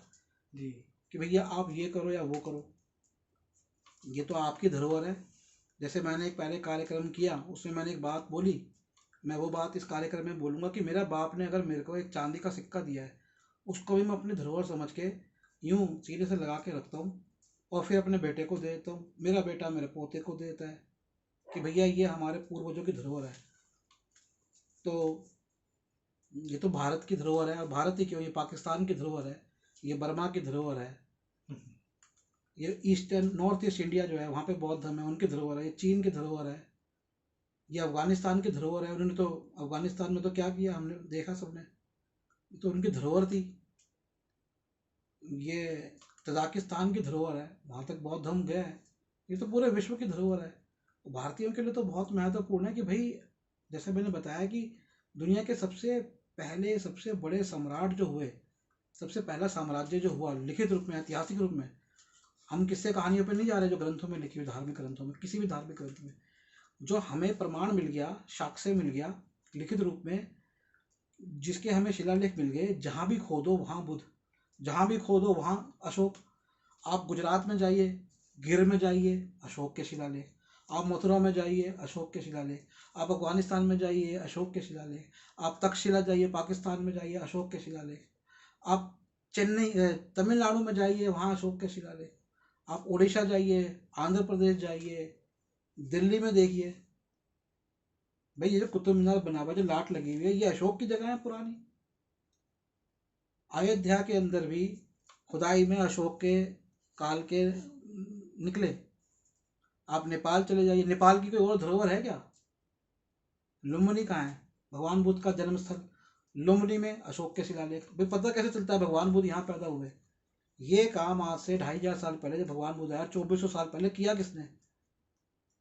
Speaker 1: जी
Speaker 2: कि भैया आप ये करो या वो करो, ये तो आपकी धरोहर है। जैसे मैंने एक पहले कार्यक्रम किया उसमें मैंने एक बात बोली, मैं वो बात इस कार्यक्रम में बोलूँगा कि मेरा बाप ने अगर मेरे को एक चांदी का सिक्का दिया है, उसको भी मैं अपनी धरोहर समझ के यूँ सीने से लगा के रखता हूँ और फिर अपने बेटे को दे देता हूँ, मेरा बेटा मेरे पोते को दे देता है कि भैया ये हमारे पूर्वजों की धरोहर है। तो ये तो भारत की धरोहर है, और भारत ही क्यों, ये पाकिस्तान की धरोहर है, ये बर्मा की धरोहर है, ये ईस्टर्न नॉर्थ ईस्ट इंडिया जो है वहाँ पे बौद्ध धर्म है, उनकी धरोहर है, ये चीन की धरोहर है, ये अफगानिस्तान की धरोहर है। उन्होंने तो अफगानिस्तान में तो क्या किया हमने देखा सबने, तो उनकी धरोहर थी। ये तजाकिस्तान की धरोहर है, वहाँ तक बौद्ध धर्म गया है। ये तो पूरे विश्व की धरोहर है। भारतीयों के लिए तो बहुत महत्वपूर्ण है कि भाई, जैसे मैंने बताया कि दुनिया के सबसे पहले सबसे बड़े सम्राट जो हुए, सबसे पहला साम्राज्य जो हुआ लिखित रूप में, ऐतिहासिक रूप में, हम किस्से कहानियों पे नहीं जा रहे जो ग्रंथों में लिखी हुई, धार्मिक ग्रंथों में, किसी भी धार्मिक ग्रंथ में, जो हमें प्रमाण मिल गया, साक्ष्य मिल गया लिखित रूप में, जिसके हमें शिलालेख मिल गए। जहाँ भी खोदो वहाँ बुद्ध, जहाँ भी खोदो वहाँ अशोक। आप गुजरात में जाइए, गिर में जाइए, अशोक के शिलालेख। आप मथुरा में जाइए, अशोक के शिलालेख। आप अफगानिस्तान में जाइए, अशोक के शिलालेख। आप तक्षशिला जाइए, पाकिस्तान में जाइए, अशोक के शिलालेख। आप चेन्नई तमिलनाडु में जाइए, वहाँ अशोक के शिलालेख। आप उड़ीसा जाइए, आंध्र प्रदेश जाइए, दिल्ली में देखिए, भाई ये जो कुतुब मीनार बना हुआ, जो लाट लगी हुई है, ये अशोक की जगह है पुरानी। अयोध्या के अंदर भी खुदाई में अशोक के काल के निकले। आप नेपाल चले जाइए, नेपाल की कोई और धरोहर है क्या? लुम्बिनी कहाँ है? भगवान बुद्ध का जन्म स्थल लुम्बिनी में, अशोक के शिलालेख। भाई पता कैसे चलता है भगवान बुद्ध यहाँ पैदा हुए? ये काम आज से 2500 साल पहले जब भगवान बुद्ध आया, 2400 साल पहले किया किसने?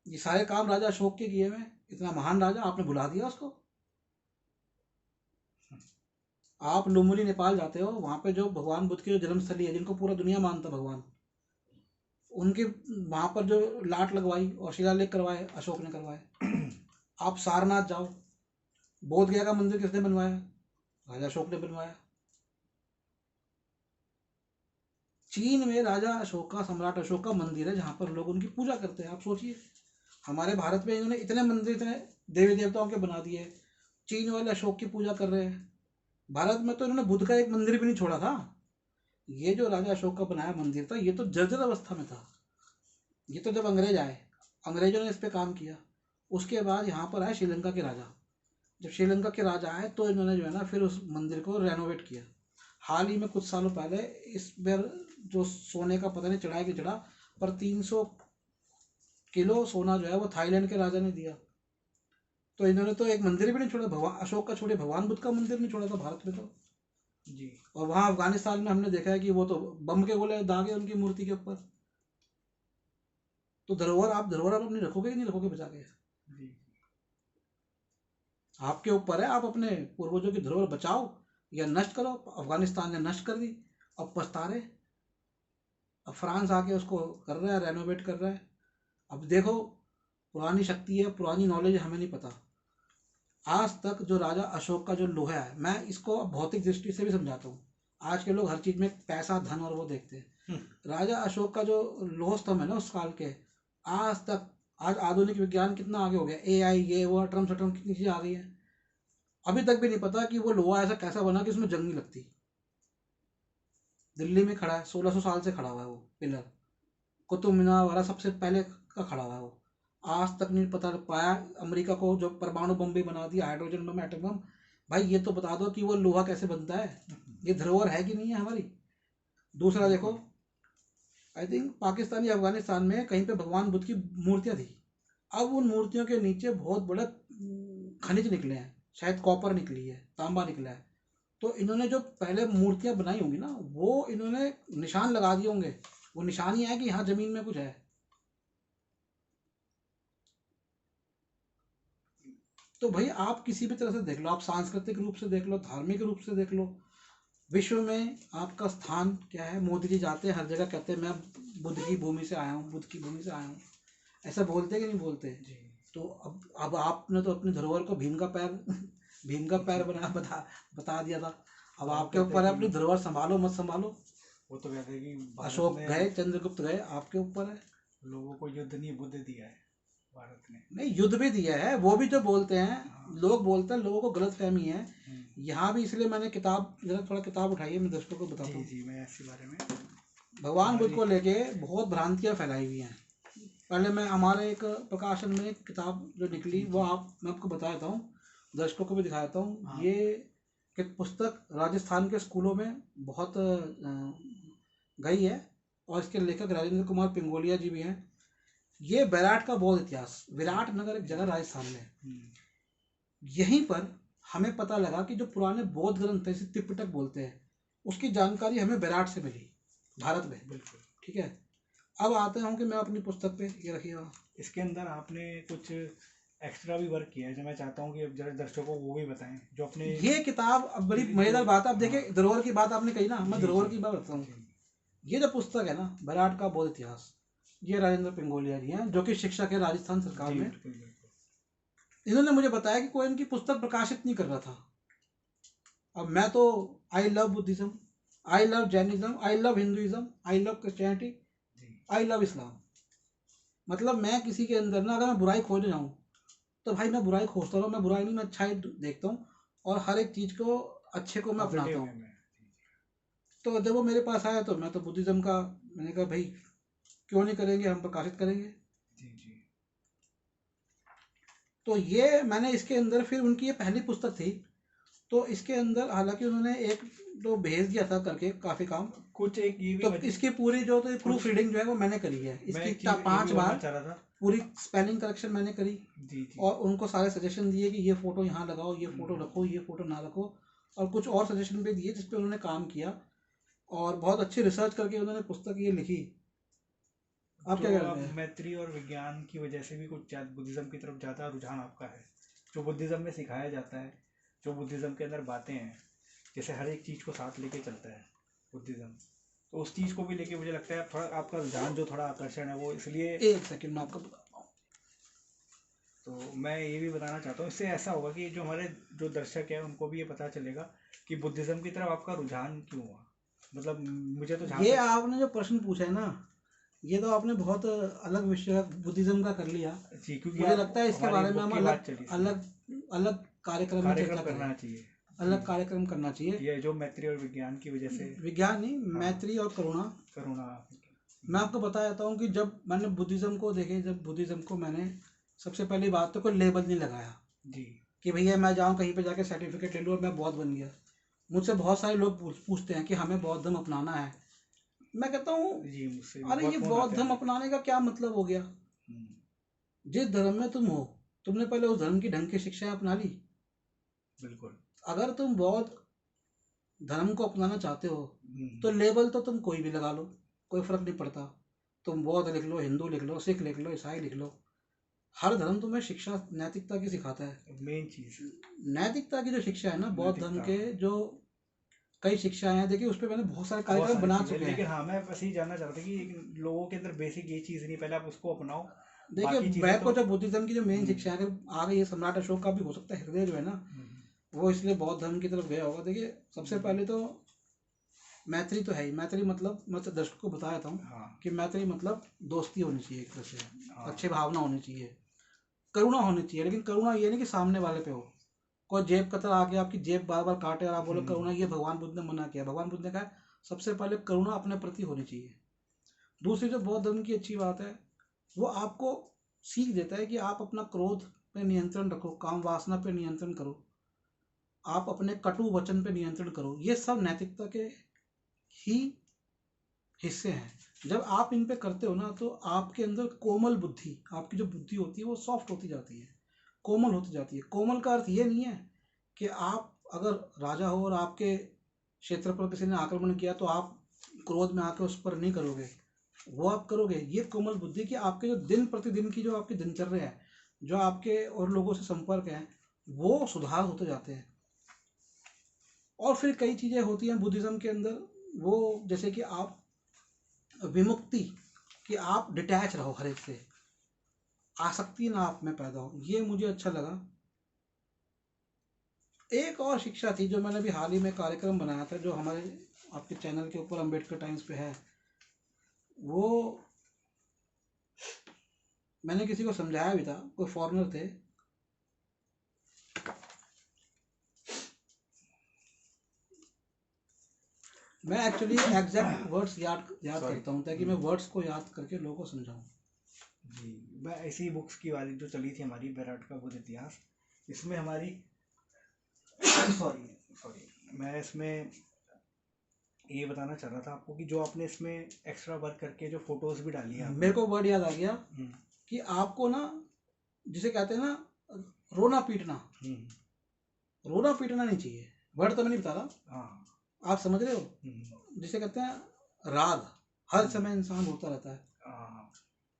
Speaker 2: ये सारे काम राजा अशोक के किए हुए। इतना महान राजा, आपने भुला दिया उसको। आप लुम्बिनी नेपाल जाते हो, वहां पे जो भगवान बुद्ध की जो जन्मस्थली है, जिनको पूरा दुनिया मानता भगवान, उनके वहां पर जो लाट लगवाई और शिलालेख करवाए, अशोक ने करवाए। आप सारनाथ जाओ, बोध गया का मंदिर किसने बनवाया? राजा अशोक ने बनवाया। चीन में राजा अशोक का, सम्राट अशोक का मंदिर है जहां पर लोग उनकी पूजा करते हैं। आप सोचिए, हमारे भारत में इन्होंने इतने मंदिर, इतने देवी देवताओं के बना दिए, चीन वाले अशोक की पूजा कर रहे हैं। भारत में तो इन्होंने बुद्ध का एक मंदिर भी नहीं छोड़ा था। ये जो राजा अशोक का बनाया मंदिर था, ये तो जर्जर अवस्था में था। ये तो जब अंग्रेज आए, अंग्रेजों ने इस पे काम किया। उसके बाद यहाँ पर आए श्रीलंका के राजा। जब श्रीलंका के राजा आए तो इन्होंने जो है ना, फिर उस मंदिर को रेनोवेट किया। हाल ही में कुछ सालों पहले इस बार जो सोने का पता नहीं चढ़ाया कि चढ़ा, पर 300 किलो सोना जो है वो थाईलैंड के राजा ने दिया। तो इन्होंने तो एक मंदिर भी नहीं छोड़ा, भगवान अशोक का छोड़े, भगवान बुद्ध का मंदिर नहीं छोड़ा था भारत में तो।
Speaker 1: जी।
Speaker 2: और वहाँ अफगानिस्तान में हमने देखा है कि वो तो बम के गोले दागे उनकी मूर्ति के ऊपर। तो धरोहर आप अपनी रखोगे कि नहीं रखोगे बचा के?
Speaker 1: जी।
Speaker 2: आपके ऊपर है, आप अपने पूर्वजों की धरोहर बचाओ या नष्ट करो। अफगानिस्तान ने नष्ट कर दी, अब पछता रहे। अब फ्रांस आके उसको कर रहा है, रेनोवेट कर रहा है। अब देखो, पुरानी शक्ति है, पुरानी नॉलेज हमें नहीं पता। आज तक जो राजा अशोक का जो लोहा है, मैं इसको भौतिक दृष्टि से भी समझाता हूँ। आज के लोग हर चीज में पैसा, धन और वो देखते हैं। राजा अशोक का जो लोह स्तंभ है ना उस काल के, आज तक, आज आधुनिक विज्ञान कितना आगे हो गया, AI ये वो अटरम सटरम कितनी चीजें आ गई है, अभी तक भी नहीं पता कि वो लोहा ऐसा कैसा बना कि उसमें जंग नहीं लगती। दिल्ली में खड़ा है, 1600 साल से खड़ा हुआ है वो पिलर। कुतुब मीनार वाला सबसे पहले का खड़ा हुआ है वो। आज तक नहीं पता पाया अमेरिका को, जो परमाणु बम भी बना दिया, हाइड्रोजन बम, एटम बम। भाई ये तो बता दो कि वो लोहा कैसे बनता है, ये धरोहर है कि नहीं है हमारी। दूसरा देखो, आई थिंक पाकिस्तान या अफगानिस्तान में कहीं पे भगवान बुद्ध की मूर्तियां थी। अब उन मूर्तियों के नीचे बहुत बड़े खनिज निकले हैं, शायद कॉपर निकली है, तांबा निकला है। तो इन्होंने जो पहले मूर्तियां बनाई होंगी ना, वो इन्होंने निशान लगा दिए होंगे। वो निशान ही है कि यहाँ जमीन में कुछ है। तो भाई आप किसी भी तरह से देख लो, आप सांस्कृतिक रूप से देख लो, धार्मिक रूप से देख लो, विश्व में आपका स्थान क्या है। मोदी जी जाते हैं हर जगह, कहते हैं मैं बुद्ध की भूमि से आया हूँ, बुद्ध की भूमि से आया हूँ। ऐसा बोलते कि नहीं बोलते?
Speaker 1: जी।
Speaker 2: तो अब आपने तो अपनी धरोहर को भीम का पैर भीम का पैर बता दिया था। अब
Speaker 1: वो
Speaker 2: आपके
Speaker 1: कहते
Speaker 2: ऊपर
Speaker 1: हैं
Speaker 2: है,
Speaker 1: कि
Speaker 2: अपनी धरोहर संभालो मत संभालो।
Speaker 1: वो तो कहते हैं कि भारत
Speaker 2: अशोक
Speaker 1: ने
Speaker 2: गए, चंद्रगुप्त गए, आपके ऊपर है।
Speaker 1: लोगों को युद्ध नहीं बुद्ध दिया है भारत ने।
Speaker 2: नहीं, युद्ध भी दिया है, वो भी जो बोलते हैं।
Speaker 1: हाँ।
Speaker 2: लोग बोलते हैं, लोगों को गलत फहमी है।
Speaker 1: हम्म।
Speaker 2: यहाँ भी इसलिए मैंने किताब, जरा थोड़ा किताब उठाई है, मैं दर्शकों को बताता
Speaker 1: जी
Speaker 2: हूँ।
Speaker 1: जी, मैं इसी बारे में
Speaker 2: भगवान बुद्ध
Speaker 1: हमारी।
Speaker 2: को लेके बहुत भ्रांतियां फैलाई हुई हैं। पहले मैं हमारे एक प्रकाशन में एक किताब जो निकली,
Speaker 1: जी
Speaker 2: वो
Speaker 1: जी।
Speaker 2: मैं आपको बता देता हूँ, दर्शकों को भी दिखाता हूँ।
Speaker 1: हाँ।
Speaker 2: ये एक पुस्तक राजस्थान के स्कूलों में बहुत गई है, और इसके लेखक राजेंद्र कुमार पिंगोलिया जी भी हैं। ये बैराट का बौद्ध इतिहास, विराट नगर एक जगह राजस्थान में, यहीं पर हमें पता लगा कि जो पुराने बौद्ध ग्रंथ है, इसे त्रिपिटक बोलते हैं, उसकी जानकारी हमें बैराट से मिली, भारत में।
Speaker 1: बिल्कुल।
Speaker 2: ठीक है, अब आते हैं कि मैं अपनी पुस्तक पे, ये रखिएगा।
Speaker 1: इसके अंदर आपने कुछ एक्स्ट्रा भी वर्क किया है जो मैं चाहता हूँ कि अब जरा दर्शकों को वो भी बताएं, जो अपने
Speaker 2: ये किताब अब बड़ी
Speaker 1: जो
Speaker 2: मजेदार बात है। अब देखिए,
Speaker 1: हाँ।
Speaker 2: धरोहर की बात आपने कही ना, मैं
Speaker 1: जी
Speaker 2: धरोहर
Speaker 1: जी
Speaker 2: की बात बताता हूँ।
Speaker 1: जी
Speaker 2: ये जो पुस्तक है ना, बैराट का बौद्ध इतिहास, ये राजेंद्र पिंगोलिया जी हैं, जो कि शिक्षक है राजस्थान सरकार
Speaker 1: जी।
Speaker 2: में।
Speaker 1: बिल्कुल बिल्कुल।
Speaker 2: इन्होंने मुझे बताया कि कोई इनकी पुस्तक प्रकाशित नहीं कर रहा था। अब मैं तो, I love Buddhism, I love Jainism, I love Hinduism, I love Christianity,
Speaker 1: जी
Speaker 2: आई लव इस्लाम। मतलब मैं किसी के अंदर ना, अगर मैं बुराई खोजने जाऊँ तो भाई मैं बुराई खोजता रहूँ, मैं बुराई नहीं, मैं अच्छाई देखता हूँ, और हर एक चीज को, अच्छे को मैं अपनाता
Speaker 1: पॉजिटिव
Speaker 2: हूँ।
Speaker 1: है मैं।
Speaker 2: तो जब वो मेरे पास आया तो मैं तो बुद्धिज्म का, मैंने कहा भाई क्यों नहीं करेंगे, हम प्रकाशित करेंगे।
Speaker 1: जी जी।
Speaker 2: तो ये मैंने इसके अंदर, फिर उनकी ये पहली पुस्तक थी, तो इसके अंदर हालांकि उन्होंने एक तो भेज दिया था करके काफी काम,
Speaker 1: कुछ एक ये भी
Speaker 2: तो इसकी पूरी जो तो प्रूफ
Speaker 1: कुछ
Speaker 2: रीडिंग जो है वो मैंने करी है,
Speaker 1: मैं
Speaker 2: इसकी
Speaker 1: एक चीज ये भी
Speaker 2: 5
Speaker 1: बोलना
Speaker 2: बार
Speaker 1: चाह रहा था।
Speaker 2: पूरी स्पेलिंग करेक्शन मैंने करी,
Speaker 1: जी जी।
Speaker 2: और उनको सारे सजेशन दिए कि ये फोटो यहाँ लगाओ, ये फोटो रखो, ये फोटो ना रखो, और कुछ और सजेशन भी दिए जिसपे उन्होंने काम किया, और बहुत अच्छी रिसर्च करके उन्होंने पुस्तक ये लिखी। आप क्या
Speaker 1: जो
Speaker 2: कहते
Speaker 1: अब
Speaker 2: हैं?
Speaker 1: मैत्री और विज्ञान की वजह से भी कुछ बुद्धिज्म की तरफ ज़्यादा रुझान आपका है, जो बुद्धिज्म में सिखाया जाता है, जो बुद्धिज्म के अंदर बातें हैं, जैसे हर एक चीज़ को साथ लेके चलता है बुद्धिज्म, तो उस चीज़ को भी लेके मुझे लगता है थोड़ा आपका रुझान जो थोड़ा आकर्षण है वो इसलिए।
Speaker 2: एक सेकंड में आपको बताता हूँ।
Speaker 1: तो मैं ये भी बताना चाहता हूँ, इससे ऐसा होगा कि जो हमारे जो दर्शक हैं उनको भी ये पता चलेगा कि बुद्धिज्म की तरफ आपका रुझान क्यों हुआ। मतलब मुझे तो जहाँ
Speaker 2: ये
Speaker 1: तक
Speaker 2: आपने जो प्रश्न पूछा है ना, ये तो आपने बहुत अलग विषय बुद्धिज्म का कर लिया।
Speaker 1: जी, क्योंकि
Speaker 2: मुझे
Speaker 1: आप
Speaker 2: लगता है इसके
Speaker 1: हमारी
Speaker 2: बारे में
Speaker 1: बुक
Speaker 2: हम
Speaker 1: की
Speaker 2: अलग
Speaker 1: बात चली इसलिए
Speaker 2: अलग अलग कार्यक्रम में
Speaker 1: कार्यक्रम
Speaker 2: चर्चा
Speaker 1: करना
Speaker 2: करें,
Speaker 1: चाहिए।
Speaker 2: अलग
Speaker 1: जी
Speaker 2: कार्यक्रम करना चाहिए।
Speaker 1: ये जो मैत्री और विज्ञान की वजह से
Speaker 2: विज्ञान नहीं,
Speaker 1: हाँ
Speaker 2: मैत्री और करुणा।
Speaker 1: करुणा।
Speaker 2: मैं आपको बता देता हूँ कि जब मैंने बुद्धिज्म को देखे, जब बुद्धिज्म को मैंने सबसे पहली बात तो कोई लेबल नहीं लगाया
Speaker 1: जी
Speaker 2: कि भैया मैं जाऊँ कहीं पे जाके सर्टिफिकेट ले लूँ और मैं बौद्ध बन गया। मुझसे बहुत सारे लोग पूछते हैं कि हमें बौद्ध धर्म अपनाना है। मैं कहता हूँ
Speaker 1: जी, मुझसे भी
Speaker 2: अरे
Speaker 1: बहुत
Speaker 2: ये
Speaker 1: फोन
Speaker 2: बौद्ध
Speaker 1: आते
Speaker 2: धर्म
Speaker 1: हैं।
Speaker 2: अपनाने का क्या मतलब हो गया?
Speaker 1: हम्म,
Speaker 2: जिस धर्म में तुम हो, तुमने पहले उस धर्म की ढंग की शिक्षाएं अपना ली।
Speaker 1: बिल्कुल।
Speaker 2: अगर तुम बौद्ध धर्म को अपनाना चाहते हो तो
Speaker 1: हम्म,
Speaker 2: लेबल तो तुम कोई भी लगा लो, कोई फर्क नहीं पड़ता। तुम बौद्ध लिख लो, हिंदू लिख लो, सिख लिख लो, ईसाई लिख लो, हर धर्म तुम्हें शिक्षा नैतिकता की सिखाता है।
Speaker 1: मेन चीज
Speaker 2: नैतिकता की जो शिक्षा है ना, बौद्ध धर्म
Speaker 1: नैतिकता।
Speaker 2: के जो कई शिक्षाएं हैं, देखिए उस पर मैंने बहुत सारे
Speaker 1: बहुत
Speaker 2: कार्यक्रम
Speaker 1: सारी
Speaker 2: बना
Speaker 1: चीजें,
Speaker 2: चुके
Speaker 1: लेकिन
Speaker 2: हैं।
Speaker 1: हाँ मैं बस ये जानना चाहता था कि लोगों के अंदर बेसिक ये चीज नहीं, पहले आप उसको अपनाओ,
Speaker 2: देखिए
Speaker 1: बाकी चीजें
Speaker 2: बैक
Speaker 1: तो।
Speaker 2: को जब बुद्धिज्म की जो मेन
Speaker 1: हम्म,
Speaker 2: शिक्षा है, अगर आ गई है, सम्राट अशोक का भी हो सकता है हृदय जो है ना,
Speaker 1: हम्म,
Speaker 2: वो इसलिए बौद्ध धर्म की तरफ गया होगा। देखिए सबसे
Speaker 1: जी
Speaker 2: पहले तो मैत्री तो है ही। मैत्री मतलब मैं तो दर्शकों को बता देता हूँ
Speaker 1: हाँ
Speaker 2: कि मैत्री मतलब दोस्ती होनी चाहिए, एक तरह से
Speaker 1: हाँ
Speaker 2: अच्छी भावना होनी चाहिए, करुणा होनी चाहिए। लेकिन करुणा ये नहीं कि सामने वाले पे हो, कोई जेब कतर आके आपकी जेब बार बार काटे और आप बोलो करुणा, ये भगवान बुद्ध ने मना किया। भगवान बुद्ध ने कहा सबसे पहले करुणा अपने प्रति होनी चाहिए। दूसरी जो बौद्ध धर्म की अच्छी बात है, वो आपको सीख देता है कि आप अपना क्रोध पे नियंत्रण रखो, काम वासना पे नियंत्रण करो, आप अपने कटु वचन पे नियंत्रण करो। ये सब नैतिकता के ही हिस्से हैं। जब आप इन पे करते हो ना, तो आपके अंदर कोमल बुद्धि, आपकी जो बुद्धि होती है वो सॉफ्ट होती जाती है, कोमल होती जाती है। कोमल का अर्थ ये नहीं है कि आप अगर राजा हो और आपके क्षेत्र पर किसी ने आक्रमण किया तो आप क्रोध में आके उस पर नहीं करोगे, वो आप करोगे। ये कोमल बुद्धि कि आपके जो दिन प्रतिदिन की जो आपकी दिनचर्या है, जो आपके और लोगों से संपर्क है, वो सुधार होते जाते हैं। और फिर कई चीज़ें होती हैं बुद्धिज़्म के अंदर, वो जैसे कि आप विमुक्ति, कि आप डिटैच रहो हर एक से, आसक्ति ना आप में पैदा हो, ये मुझे अच्छा लगा। एक और शिक्षा थी जो मैंने अभी हाल ही में कार्यक्रम बनाया था, जो हमारे आपके चैनल के ऊपर अम्बेडकर टाइम्स पे है, वो मैंने किसी को समझाया भी था, कोई फॉरेनर थे। मैं एक्चुअली एग्जैक्ट वर्ड्स याद याद
Speaker 1: सॉरी।
Speaker 2: करता हूँ ताकि मैं वर्ड्स को याद करके लोगों को समझाऊँ।
Speaker 1: जी, मैं ऐसी बुक्स की वाली जो चली थी हमारी बैराट का बुद्ध इतिहास, इसमें हमारी सॉरी सॉरी मैं इसमें ये बताना चाह रहा था आपको कि जो आपने इसमें एक्स्ट्रा वर्क करके जो फोटोज भी डाली है
Speaker 2: मेरे को वर्ड याद आ गया
Speaker 1: हम्म,
Speaker 2: कि आपको ना, जिसे कहते हैं ना, रोना पीटना,
Speaker 1: हम्म,
Speaker 2: रोना पीटना नहीं चाहिए। वर्ड तो मैं नहीं बता रहा,
Speaker 1: हाँ
Speaker 2: आप समझ रहे हो,
Speaker 1: हम्म,
Speaker 2: जिसे कहते हैं राग, हर समय इंसान रोता रहता है,
Speaker 1: हाँ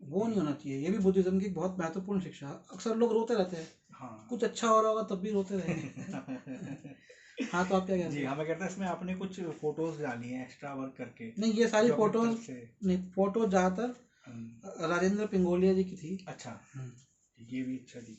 Speaker 2: वो नहीं होना चाहिए। ये भी बुद्धिज्म की एक बहुत महत्वपूर्ण शिक्षा है। अक्सर लोग रोते रहते हैं,
Speaker 1: हाँ
Speaker 2: कुछ अच्छा हो रहा होगा तब भी रोते रहेंगे। हाँ, तो आप क्या कहते
Speaker 1: जी
Speaker 2: हैं?
Speaker 1: हाँ, मैं कहता इसमें आपने कुछ फोटोज डाली हैं एक्स्ट्रा वर्क करके,
Speaker 2: नहीं, ये सारी
Speaker 1: जो अपनी
Speaker 2: फोटोज
Speaker 1: तरफ से।
Speaker 2: नहीं, फोटो ज़्यादातर राजेंद्र पिंगोलिया जी की थी।
Speaker 1: अच्छा, ये भी अच्छा जी।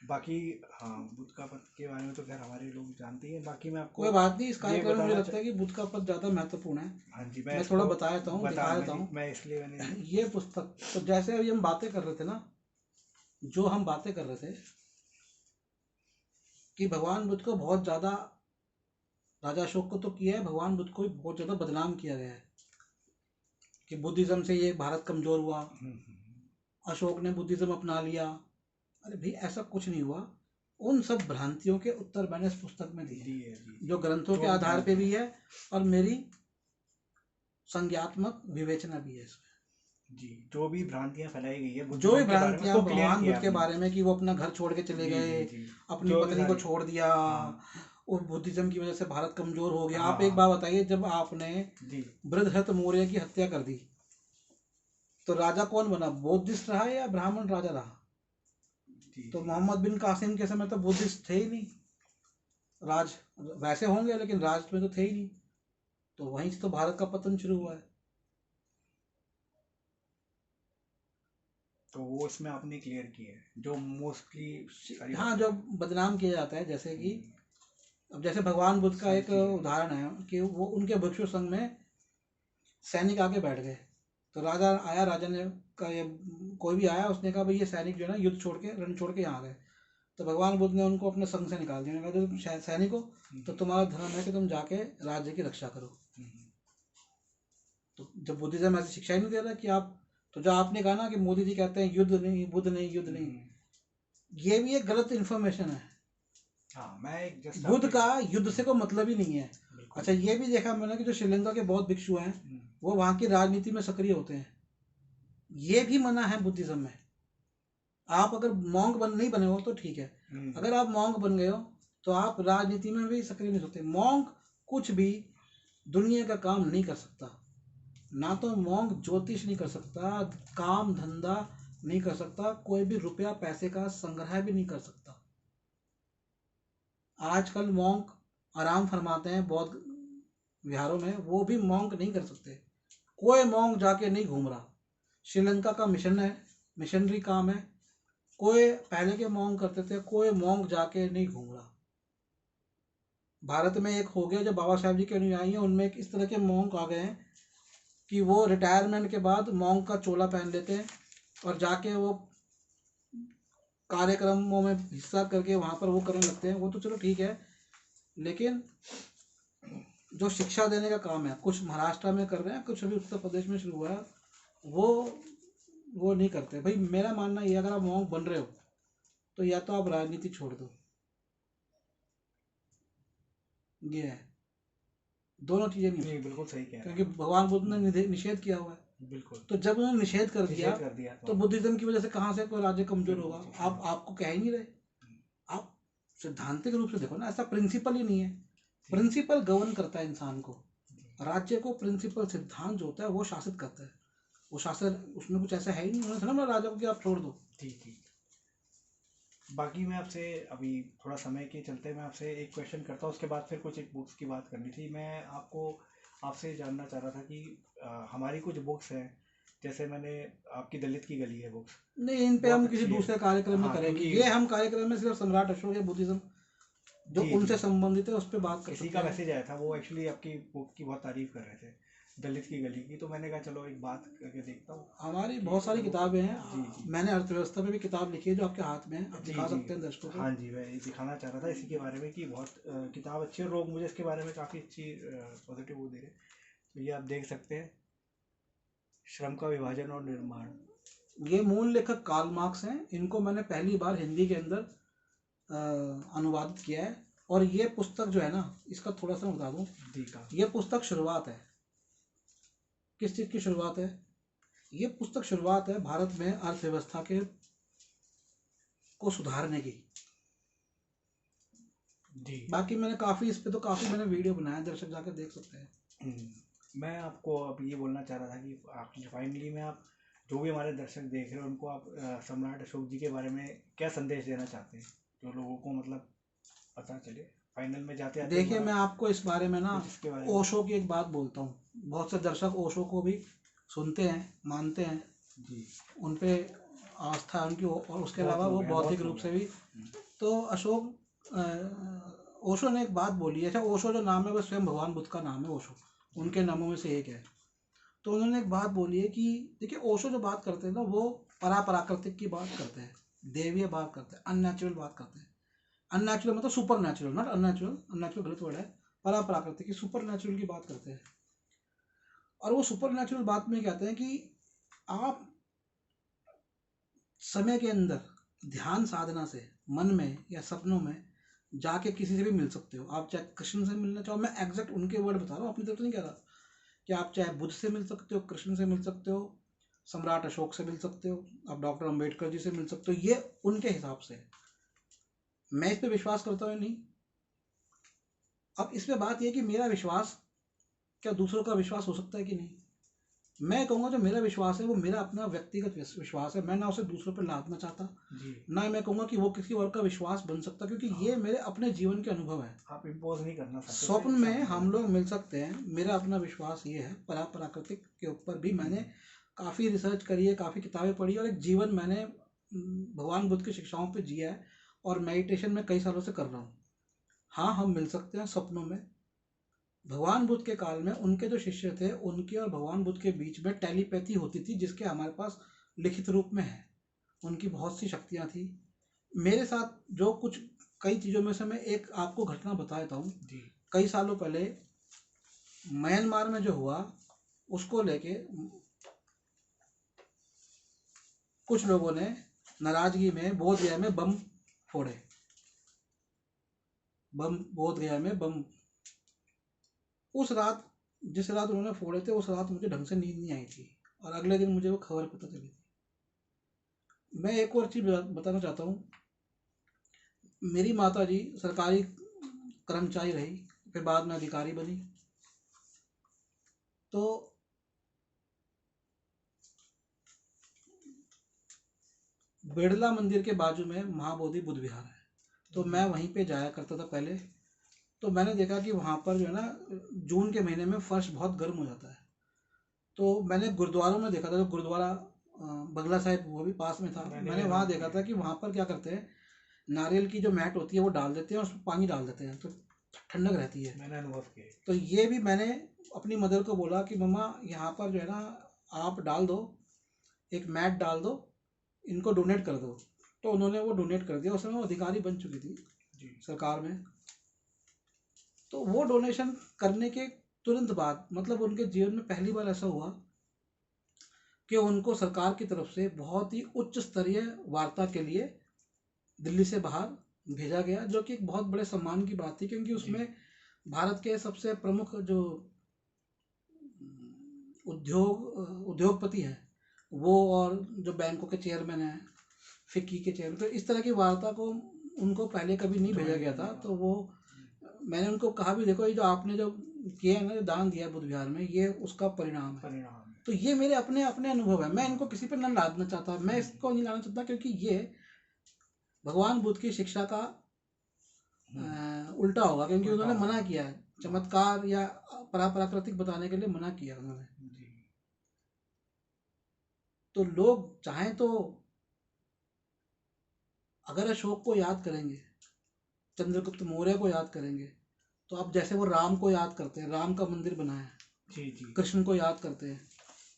Speaker 1: बाकी हाँ, बुद्ध का पद के बारे में तो खैर हमारे लोग जानते ही हैं, बाकी मैं आपको
Speaker 2: कोई बात नहीं, इस
Speaker 1: ये
Speaker 2: कार्यक्रम में मुझे
Speaker 1: बताना
Speaker 2: लगता है कि बुद्ध का पद ज़्यादा महत्वपूर्ण है।
Speaker 1: हाँ जी,
Speaker 2: मैं
Speaker 1: इसको
Speaker 2: थोड़ा बता देता हूँ, दिखा देता हूँ।
Speaker 1: मैं इसलिए मैंने
Speaker 2: ये पुस्तक, तो जैसे अभी हम बातें कर रहे थे ना, जो हम बातें कर रहे थे कि भगवान बुद्ध को बहुत ज़्यादा, राजा अशोक को तो किया है, भगवान बुद्ध को भी बहुत ज़्यादा बदनाम किया गया है कि बुद्धिज़्म से ये भारत कमज़ोर हुआ, अशोक ने बुद्धिज़्म अपना लिया। अरे भाई, ऐसा कुछ नहीं हुआ। उन सब भ्रांतियों के उत्तर मैंने इस पुस्तक में दिए,
Speaker 1: जी है जी।
Speaker 2: जो ग्रंथों के
Speaker 1: जो
Speaker 2: आधार पे
Speaker 1: भ्रांतियाँ
Speaker 2: भी है और मेरी संज्ञात्मक विवेचना भी है इसमें।
Speaker 1: जी, जो भी भ्रांतियाँ फैलाई गई है
Speaker 2: जो भी
Speaker 1: बुद्धिज्म के बारे में
Speaker 2: भ्रांतियां
Speaker 1: उसको क्लियर
Speaker 2: भगवान
Speaker 1: किया
Speaker 2: बुद्ध के
Speaker 1: आपने।
Speaker 2: बारे में कि वो अपना घर छोड़ के चले
Speaker 1: जी
Speaker 2: गए,
Speaker 1: जी जी।
Speaker 2: अपनी
Speaker 1: जो भी
Speaker 2: पत्नी को
Speaker 1: सारी,
Speaker 2: छोड़ दिया,
Speaker 1: हाँ
Speaker 2: और बुद्धिज्म की वजह से भारत कमजोर हो गया।
Speaker 1: हाँ
Speaker 2: आप एक
Speaker 1: हाँ
Speaker 2: बात बताइए, जब आपने
Speaker 1: जी
Speaker 2: बृहद्रथ मौर्य की हत्या कर दी तो राजा कौन बना? बुद्धिस्ट रहा या ब्राह्मण राजा रहा?
Speaker 1: जी
Speaker 2: तो
Speaker 1: जी।
Speaker 2: मोहम्मद बिन कासिम के समय तो बुद्धिस्ट थे ही नहीं। राज वैसे होंगे लेकिन राज में तो थे ही नहीं। तो वहीं से तो भारत का पतन शुरू हुआ है।
Speaker 1: तो वो इसमें आपने क्लियर किया है जो मोस्टली सारी
Speaker 2: हाँ,
Speaker 1: बातें
Speaker 2: जो
Speaker 1: हैं।
Speaker 2: बदनाम किया जाता है, जैसे कि
Speaker 1: हम्म,
Speaker 2: अब जैसे भगवान बुद्ध का
Speaker 1: सारी
Speaker 2: एक
Speaker 1: चीज़ें।
Speaker 2: उदाहरण है कि वो उनके भिक्षु संघ में सैनिक आके बैठ गए। तो राजा आया, राजा ने का ये कोई भी आया, उसने कहा भाई ये सैनिक जो है ना युद्ध छोड़ के, रण छोड़ के यहाँ आ गए। तो भगवान बुद्ध ने उनको अपने संघ से निकाल दिया। उन्होंने कहा जो सैनिक हो तो
Speaker 1: हम्म,
Speaker 2: तुम्हारा धर्म है कि तुम जाके राज्य की रक्षा करो।
Speaker 1: हम्म,
Speaker 2: तो जब बुद्धिज्म ऐसी शिक्षा ही नहीं दे रहा कि आप, तो जो आपने कहा ना कि मोदी जी कहते हैं युद्ध नहीं, बुद्ध नहीं, युद्ध नहीं,
Speaker 1: हम्म,
Speaker 2: ये भी एक गलत इन्फॉर्मेशन है।
Speaker 1: हाँ मैं एक जस्ट
Speaker 2: बुद्ध
Speaker 1: आपके,
Speaker 2: का युद्ध से कोई मतलब ही नहीं है।
Speaker 1: बिल्कुल
Speaker 2: अच्छा,
Speaker 1: बिल्कुल।
Speaker 2: ये भी देखा मैंने कि जो श्रीलंका के बौद्ध भिक्षु हैं वो वहाँ की राजनीति में सक्रिय होते हैं। ये भी मना है बुद्धिज्म में। आप अगर मॉन्क नहीं बने हो तो ठीक है,
Speaker 1: हम्म,
Speaker 2: अगर आप मॉन्क बन गए हो तो आप राजनीति में भी सक्रिय नहीं होते। मॉन्क कुछ भी दुनिया का काम नहीं कर सकता। ना तो मॉन्क ज्योतिष नहीं कर सकता, काम धंधा नहीं कर सकता, कोई भी रुपया पैसे का संग्रह भी नहीं कर सकता। आजकल मॉन्क आराम फरमाते हैं बौद्ध विहारों में, वो भी मॉन्क नहीं कर सकते। कोई मॉन्क जाके नहीं घूम रहा। श्रीलंका का मिशन है, मिशनरी काम है। कोई पहले के मॉन्क करते थे, कोई मॉन्क जाके नहीं घूम रहा। भारत में एक हो गया जो बाबा साहेब जी के अनुयायी हैं, उनमें एक इस तरह के मॉन्क आ गए हैं कि वो रिटायरमेंट के बाद मॉन्क का चोला पहन लेते हैं और जाके वो कार्यक्रमों में हिस्सा करके वहाँ पर वो करने लगते हैं। वो तो चलो ठीक है, लेकिन जो शिक्षा देने का काम है, कुछ महाराष्ट्र में कर रहे हैं, कुछ अभी उत्तर प्रदेश में शुरू हुआ है, वो वो नहीं करते। भाई मेरा मानना ये है, अगर आप मॉन्क बन रहे हो तो या तो आप राजनीति छोड़ दो, ये है, दोनों चीज़ें नहीं हो
Speaker 1: नहीं
Speaker 2: सकती।
Speaker 1: बिल्कुल सही कह रहे
Speaker 2: क्योंकि
Speaker 1: हैं
Speaker 2: भगवान बुद्ध ने निषेध किया हुआ है।
Speaker 1: बिल्कुल।
Speaker 2: तो जब उन्होंने निषेध कर दिया
Speaker 1: निषेध कर दिया
Speaker 2: तो बुद्धिज्म की वजह से कहाँ से कोई राज्य कमजोर होगा?
Speaker 1: बिल्कुल
Speaker 2: आप आपको कह ही नहीं रहे। आप सिद्धांतिक रूप से देखो ना, ऐसा प्रिंसिपल ही नहीं है।
Speaker 1: जी
Speaker 2: प्रिंसिपल गवर्न करता है इंसान को, राज्य को प्रिंसिपल सिद्धांत जो होता है वो शासित करता है। वो शासन उसमें कुछ ऐसा है ही नहीं। उन्होंने थोड़ा ना राजा को कि आप छोड़ दो।
Speaker 1: जी जी। बाकी मैं आपसे अभी थोड़ा समय के चलते मैं आपसे एक क्वेश्चन करता हूँ, उसके बाद फिर कुछ एक बुक्स की बात करनी थी। मैं आपको आपसे जानना चाह रहा था कि हमारी कुछ बुक्स हैं, जैसे मैंने आपकी दलित की गली है बुक्स,
Speaker 2: नहीं, इन पे
Speaker 1: बहुत
Speaker 2: हम किसी
Speaker 1: अच्छी है।
Speaker 2: दूसरे कार्यक्रम में
Speaker 1: हाँ
Speaker 2: करेंगे।
Speaker 1: क्योंकि
Speaker 2: ये हम कार्यक्रम में सिर्फ सम्राट अशोक या बुद्धिज्म जो
Speaker 1: जी जी
Speaker 2: उनसे संबंधित है उस पर बात कर
Speaker 1: किसी
Speaker 2: सकते
Speaker 1: का
Speaker 2: हैं।
Speaker 1: मैसेज आया था, वो एक्चुअली आपकी बुक की बहुत तारीफ कर रहे थे, दलित की गली की, तो मैंने कहा चलो एक बात करके देखता हूँ
Speaker 2: हमारी
Speaker 1: कि
Speaker 2: बहुत सारी
Speaker 1: अगर वो,
Speaker 2: किताबें
Speaker 1: जी
Speaker 2: हैं।
Speaker 1: जी
Speaker 2: मैंने अर्थव्यवस्था पे भी किताब लिखी है जो आपके हाथ में है, आप
Speaker 1: जी
Speaker 2: दिखा
Speaker 1: जी।
Speaker 2: सकते हैं दर्शकों को।
Speaker 1: हाँ जी, मैं ये दिखाना चाह रहा था इसी के बारे में कि बहुत किताब अच्छी है और लोग मुझे इसके बारे में काफ़ी अच्छी पॉजिटिव वो दे रहे हैं। तो ये आप देख सकते हैं, श्रम का विभाजन और निर्माण।
Speaker 2: ये मूल लेखक कार्ल मार्क्स हैं। इनको मैंने पहली बार हिंदी के अंदर अनुवादित किया है। और ये पुस्तक जो है ना, इसका थोड़ा सा मैं बता दूं,
Speaker 1: जी का
Speaker 2: ये पुस्तक शुरुआत है। किस चीज़ की शुरुआत है? ये पुस्तक शुरुआत है भारत में अर्थव्यवस्था के को सुधारने की।
Speaker 1: जी।
Speaker 2: बाकी मैंने काफ़ी इस पे तो काफ़ी मैंने वीडियो बनाया, दर्शक जाकर देख सकते हैं।
Speaker 1: मैं आपको अब ये बोलना चाह रहा था कि आप फाइनली में आप जो भी हमारे दर्शक देख रहे हो उनको आप सम्राट अशोक जी के बारे में क्या संदेश देना चाहते हैं, जो लोगों को मतलब पता चले फाइनल में जाते आते
Speaker 2: देखिए,
Speaker 1: हमारा
Speaker 2: मैं आपको इस बारे में ना
Speaker 1: कुछ इसके बारे में।
Speaker 2: ओशो की एक बात बोलता हूँ। बहुत से दर्शक ओशो को भी सुनते हैं, मानते हैं,
Speaker 1: जी
Speaker 2: उन पे आस्था है उनकी, और उसके
Speaker 1: बहुत
Speaker 2: अलावा वो
Speaker 1: लोग हैं,
Speaker 2: बौद्धिक
Speaker 1: बहुत
Speaker 2: रूप
Speaker 1: लोग
Speaker 2: से
Speaker 1: हैं।
Speaker 2: भी। तो अशोक ओशो ने एक बात बोली है। अच्छा, ओशो जो नाम है वो स्वयं भगवान बुद्ध का नाम है। ओशो उनके नामों में से एक है। तो उन्होंने एक बात बोली है कि देखिए, ओशो जो बात करते हैं ना, वो पराप्राकृतिक की बात करते हैं, देवीय बात करते हैं, अननेचुरल बात करते हैं। अननेचुरल मतलब super natural, not unnatural. Unnatural गलत वर्ड है। पराप्राकृतिक की, सुपर नेचुरल की बात करते हैं। और वो सुपर नेचुरल बात में कहते हैं कि आप समय के अंदर ध्यान साधना से मन में या सपनों में जाके किसी से भी मिल सकते हो। आप चाहे कृष्ण से मिलना चाहो, मैं एग्जैक्ट उनके वर्ड बता रहा हूँ, अपनी तरफ से नहीं कह रहा, कि आप चाहे बुद्ध से मिल सकते हो, कृष्ण से मिल सकते हो, सम्राट अशोक से मिल सकते हो, आप डॉक्टर अंबेडकर जी से मिल सकते हो, ये उनके हिसाब से है। मैं इस पे विश्वास करता हूँ नहीं। अब इसमें बात यह कि मेरा विश्वास क्या दूसरों का विश्वास हो सकता है कि नहीं। मैं कहूँगा जो मेरा विश्वास है वो मेरा अपना व्यक्तिगत विश्वास है, मैं ना उसे दूसरों पर लादना चाहता,
Speaker 1: जी
Speaker 2: ना मैं कहूँगा कि वो किसी और का विश्वास बन सकता, क्योंकि ये मेरे अपने जीवन के अनुभव है।
Speaker 1: आप इम्पोज नहीं करना चाहते
Speaker 2: स्वप्न में
Speaker 1: सामने
Speaker 2: हम
Speaker 1: वाले
Speaker 2: लोग मिल सकते हैं, मेरा अपना विश्वास ये है। प्राकृतिक के ऊपर भी मैंने काफ़ी रिसर्च करी है, काफ़ी किताबें पढ़ी है, और एक जीवन मैंने भगवान बुद्ध की शिक्षाओं पे जिया है, और मेडिटेशन में कई सालों से कर रहा हूँ। हाँ, हम मिल सकते हैं सपनों में। भगवान बुद्ध के काल में उनके जो शिष्य थे, उनके और भगवान बुद्ध के बीच में टेलीपैथी होती थी, जिसके हमारे पास लिखित रूप में है। उनकी बहुत सी शक्तियाँ थी। मेरे साथ जो कुछ कई चीज़ों में से मैं एक आपको घटना बता देता हूँ।
Speaker 1: जी
Speaker 2: कई सालों पहले म्यांमार में जो हुआ, उसको लेके कुछ लोगों ने नाराजगी में बोध गया में बम फोड़े। बोध गया में बम, उस रात, जिस रात उन्होंने फोड़े थे, उस रात मुझे ढंग से नींद नहीं आई थी, और अगले दिन मुझे वो खबर पता चली थी। मैं एक और चीज़ बताना चाहता हूँ। मेरी माता जी सरकारी कर्मचारी रही, फिर बाद में अधिकारी बनी। तो बिड़ला मंदिर के बाजू में महाबोधि बुद्ध विहार है, तो मैं वहीं पे जाया करता था पहले। तो मैंने देखा कि वहाँ पर जो है ना, जून के महीने में फर्श बहुत गर्म हो जाता है। तो मैंने गुरुद्वारों में देखा था, जो गुरुद्वारा बंगला साहिब वो भी पास में था, मैंने वहाँ देखा था कि वहाँ पर क्या करते हैं, नारियल की जो मैट होती है वो डाल देते हैं, और उसमें पानी डाल देते हैं, तो ठंडक रहती है।
Speaker 1: मैंने अनुभव किया।
Speaker 2: तो ये भी मैंने अपनी मदर को बोला कि मम्मा यहाँ पर जो है ना, आप डाल दो, एक मैट डाल दो, इनको डोनेट कर दो। तो उन्होंने वो डोनेट कर दिया। उस समय वो अधिकारी बन चुकी थी
Speaker 1: जी
Speaker 2: सरकार में। तो वो डोनेशन करने के तुरंत बाद, मतलब उनके जीवन में पहली बार ऐसा हुआ कि उनको सरकार की तरफ से बहुत ही उच्च स्तरीय वार्ता के लिए दिल्ली से बाहर भेजा गया, जो कि एक बहुत बड़े सम्मान की बात थी, क्योंकि उसमें भारत के सबसे प्रमुख जो उद्योगपति हैं वो, और जो बैंकों के चेयरमैन हैं, फिक्की के चेयरमैन, तो इस तरह की वार्ता को उनको पहले कभी नहीं भेजा गया था। तो वो, मैंने उनको कहा भी, देखो ये जो आपने जो किया है ना, जो दान दिया बुद्ध विहार में, ये उसका परिणाम है। तो ये मेरे अपने अपने अनुभव है, मैं इनको किसी पर ना लादना चाहता, मैं इसको नहीं लाना चाहता, क्योंकि ये भगवान बुद्ध की शिक्षा का उल्टा होगा, क्योंकि उन्होंने मना किया है चमत्कार या प्राकृतिक बताने के लिए, मना किया उन्होंने। तो लोग चाहें तो अगर अशोक को याद करेंगे, चंद्रगुप्त मौर्य को याद करेंगे, तो आप जैसे वो राम को याद करते हैं, राम का मंदिर बनाया है,
Speaker 1: जी जी,
Speaker 2: कृष्ण को याद करते हैं,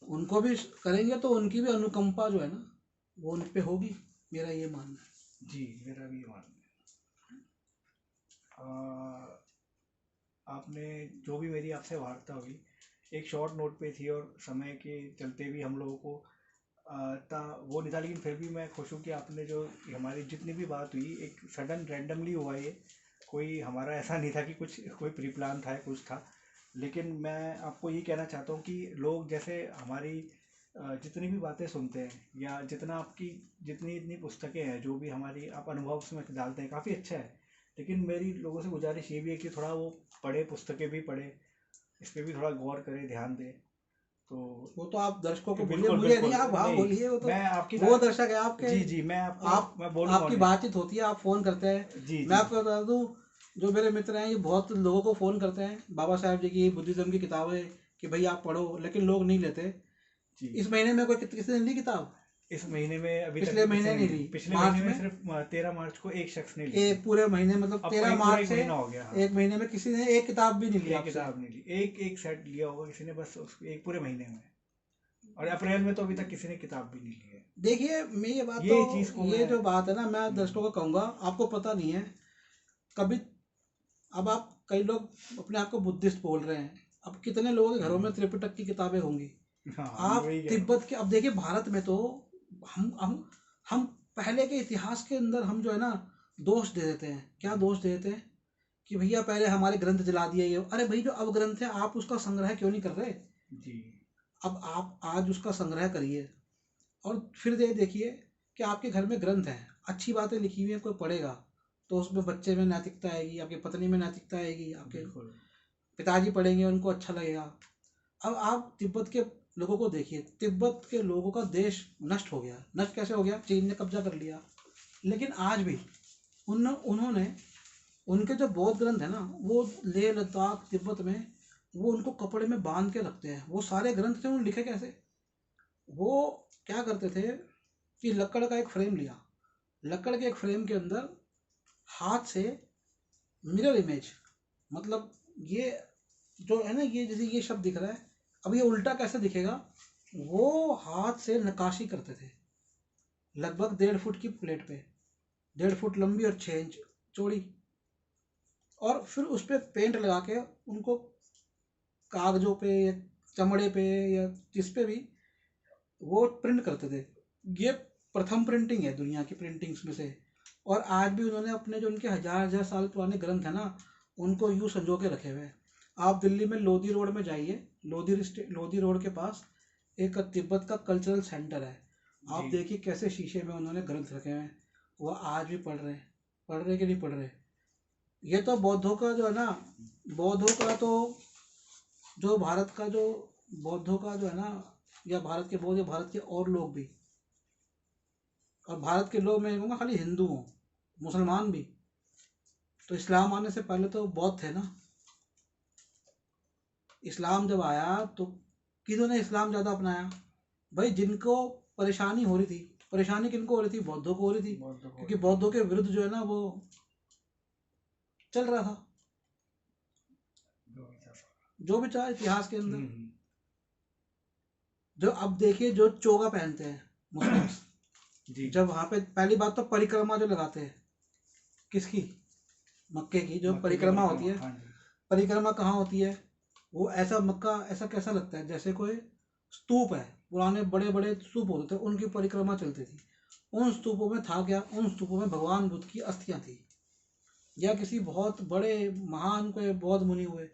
Speaker 2: उनको भी करेंगे तो उनकी भी अनुकंपा जो है ना, वो उन पे होगी। मेरा ये मानना है।
Speaker 1: जी मेरा भी ये मानना है। आपने जो भी मेरी आपसे वार्ता हुई एक शॉर्ट नोट पे थी, और समय के चलते भी हम लोगों को वो नहीं था, लेकिन फिर भी मैं खुश हूँ कि आपने जो हमारी जितनी भी बात हुई एक सडन रैंडमली हुआ, ये कोई हमारा ऐसा नहीं था कि कुछ कोई प्री प्लान था या कुछ था। लेकिन मैं आपको ये कहना चाहता हूँ कि लोग जैसे हमारी जितनी भी बातें सुनते हैं, या जितना आपकी जितनी इतनी पुस्तकें हैं, जो भी हमारी आप अनुभव उसमें डालते हैं, काफ़ी अच्छा है। लेकिन मेरी लोगों से गुजारिश ये भी है कि थोड़ा वो पढ़े, पुस्तकें भी पढ़े, इस पर भी थोड़ा गौर करें, ध्यान दें। तो
Speaker 2: वो तो आप दर्शकों को बोलिए,
Speaker 1: बिल्कुल
Speaker 2: मुझे नहीं,
Speaker 1: बिल्कुल
Speaker 2: आप हाँ
Speaker 1: नहीं,
Speaker 2: बोलिए, वो तो
Speaker 1: मैं आपकी
Speaker 2: वो दर्शक है आपके।
Speaker 1: जी जी, मैं आपको
Speaker 2: आप
Speaker 1: मैं बोलूँगा
Speaker 2: आपकी
Speaker 1: उन्हें।
Speaker 2: बातचीत होती है, आप फ़ोन करते हैं।
Speaker 1: जी
Speaker 2: मैं
Speaker 1: जी
Speaker 2: आपको बता दूं, जो मेरे मित्र हैं ये बहुत लोगों को फ़ोन करते हैं, बाबा साहेब जी की बुद्धिज़्म की किताबें, कि भाई आप पढ़ो, लेकिन लोग नहीं लेते।
Speaker 1: जी।
Speaker 2: इस महीने में कोई किसी ने ली किताब?
Speaker 1: इस महीने में अभी तक
Speaker 2: पिछले
Speaker 1: किसी
Speaker 2: महीने
Speaker 1: ने
Speaker 2: नहीं ली।
Speaker 1: पिछले
Speaker 2: मार्च
Speaker 1: महीने में
Speaker 2: में
Speaker 1: सिर्फ 13 मार्च को एक शख्स ने ली थी।
Speaker 2: एक पूरे महीने, मतलब
Speaker 1: अब
Speaker 2: 13
Speaker 1: एक पूरा
Speaker 2: मार्च
Speaker 1: एक
Speaker 2: से
Speaker 1: महीना हो गया, हाँ।
Speaker 2: एक महीने में किसी ने एक किताब भी नहीं ली
Speaker 1: एक
Speaker 2: आपसे।
Speaker 1: किताब नहीं ली, एक एक सेट लिया होगा किसी ने, बस एक पूरे महीने में। और अप्रैल में तो अभी तक किसी ने किताब भी नहीं ली है।
Speaker 2: देखिए, मैं ये बात
Speaker 1: ये
Speaker 2: तो,
Speaker 1: चीज़ को
Speaker 2: ये
Speaker 1: मैं
Speaker 2: जो बात है ना, मैं दर्शकों को कहूँगा, आपको पता नहीं है कभी। अब आप, कई लोग अपने आप को बुद्धिस्ट बोल रहे हैं, अब कितने लोगों के घरों में त्रिपिटक की किताबें होंगी।
Speaker 1: हाँ,
Speaker 2: आप
Speaker 1: वही कह रहा हूँ।
Speaker 2: तिब्बत के, अब देखिए भारत में तो हम पहले के इतिहास के अंदर हम जो है ना दोष दे देते हैं। क्या दोष दे देते हैं कि भैया पहले हमारे ग्रंथ जला दिए ये। अरे भाई, जो अब ग्रंथ है आप उसका संग्रह क्यों नहीं कर रहे?
Speaker 1: जी।
Speaker 2: अब आप आज उसका संग्रह करिए और फिर देखिए कि आपके घर में ग्रंथ है, अच्छी बातें लिखी हुई है, कोई पढ़ेगा तो उसमें बच्चे में नैतिकता आएगी, आपकी पत्नी में नैतिकता आएगी, आपके
Speaker 1: बिल्कुल।
Speaker 2: पिताजी पढ़ेंगे उनको अच्छा लगेगा। अब आप तिब्बत के लोगों को देखिए, तिब्बत के लोगों का देश नष्ट हो गया। नष्ट कैसे हो गया? चीन ने कब्जा कर लिया। लेकिन आज भी उन्होंने उनके जो बौद्ध ग्रंथ है ना, वो लेह लद्दाख तिब्बत में वो उनको कपड़े में बांध के रखते हैं। वो सारे ग्रंथ थे, उन्होंने लिखे कैसे? वो क्या करते थे कि लकड़ का एक फ्रेम लिया, लकड़ के एक फ्रेम के अंदर हाथ से मिरर इमेज, मतलब ये जो है ना, ये जैसे ये शब्द दिख रहा है, अब ये उल्टा कैसे दिखेगा? वो हाथ से नक्काशी करते थे लगभग 1.5 फुट की प्लेट पे, 1.5 फुट लंबी और 6 इंच चौड़ी, और फिर उस पर पेंट लगा के उनको कागजों पे या चमड़े पे या जिस पे भी वो प्रिंट करते थे। ये प्रथम प्रिंटिंग है दुनिया की प्रिंटिंग्स में से। और आज भी उन्होंने अपने जो उनके हजार हजार साल पुराने ग्रंथ है ना, उनको यूँ संजो के रखे हुए हैं। आप दिल्ली में लोधी रोड में जाइए, लोधी रोड के पास एक तिब्बत का कल्चरल सेंटर है। आप
Speaker 1: जी।
Speaker 2: देखिए कैसे शीशे में उन्होंने ग्रंथ रखे हुए हैं, वो आज भी पढ़ रहे कि नहीं पढ़ रहे। ये तो बौद्धों का जो है ना, बौद्धों का तो जो भारत का जो बौद्धों का जो है ना, या भारत के बौद्ध या भारत के और लोग भी, और भारत के लोग मैं कहूँगा खाली हिंदू हों, मुसलमान भी, तो इस्लाम आने से पहले तो बौद्ध थे ना। इस्लाम जब आया तो किन्होंने इस्लाम ज़्यादा अपनाया? भाई जिनको परेशानी हो रही थी, परेशानी किनको हो रही थी? बौद्धों को हो रही थी, क्योंकि बौद्धों के विरुद्ध जो है ना वो चल रहा था जो भी चाह इतिहास के अंदर। जो अब देखिए जो चोगा पहनते हैं मुस्लिम्स, जब वहाँ पे पहली बात तो परिक्रमा जो लगाते हैं, किसकी? मक्के की जो परिक्रमा होती है।
Speaker 1: हाँ।
Speaker 2: परिक्रमा कहाँ होती है? वो ऐसा मक्का ऐसा कैसा लगता है जैसे कोई स्तूप है, पुराने बड़े बड़े स्तूप होते थे, उनकी परिक्रमा चलती थी। उन स्तूपों में था क्या? उन स्तूपों में भगवान बुद्ध की अस्थियां थी, या किसी बहुत बड़े महान कोई बौद्ध मुनि हुए।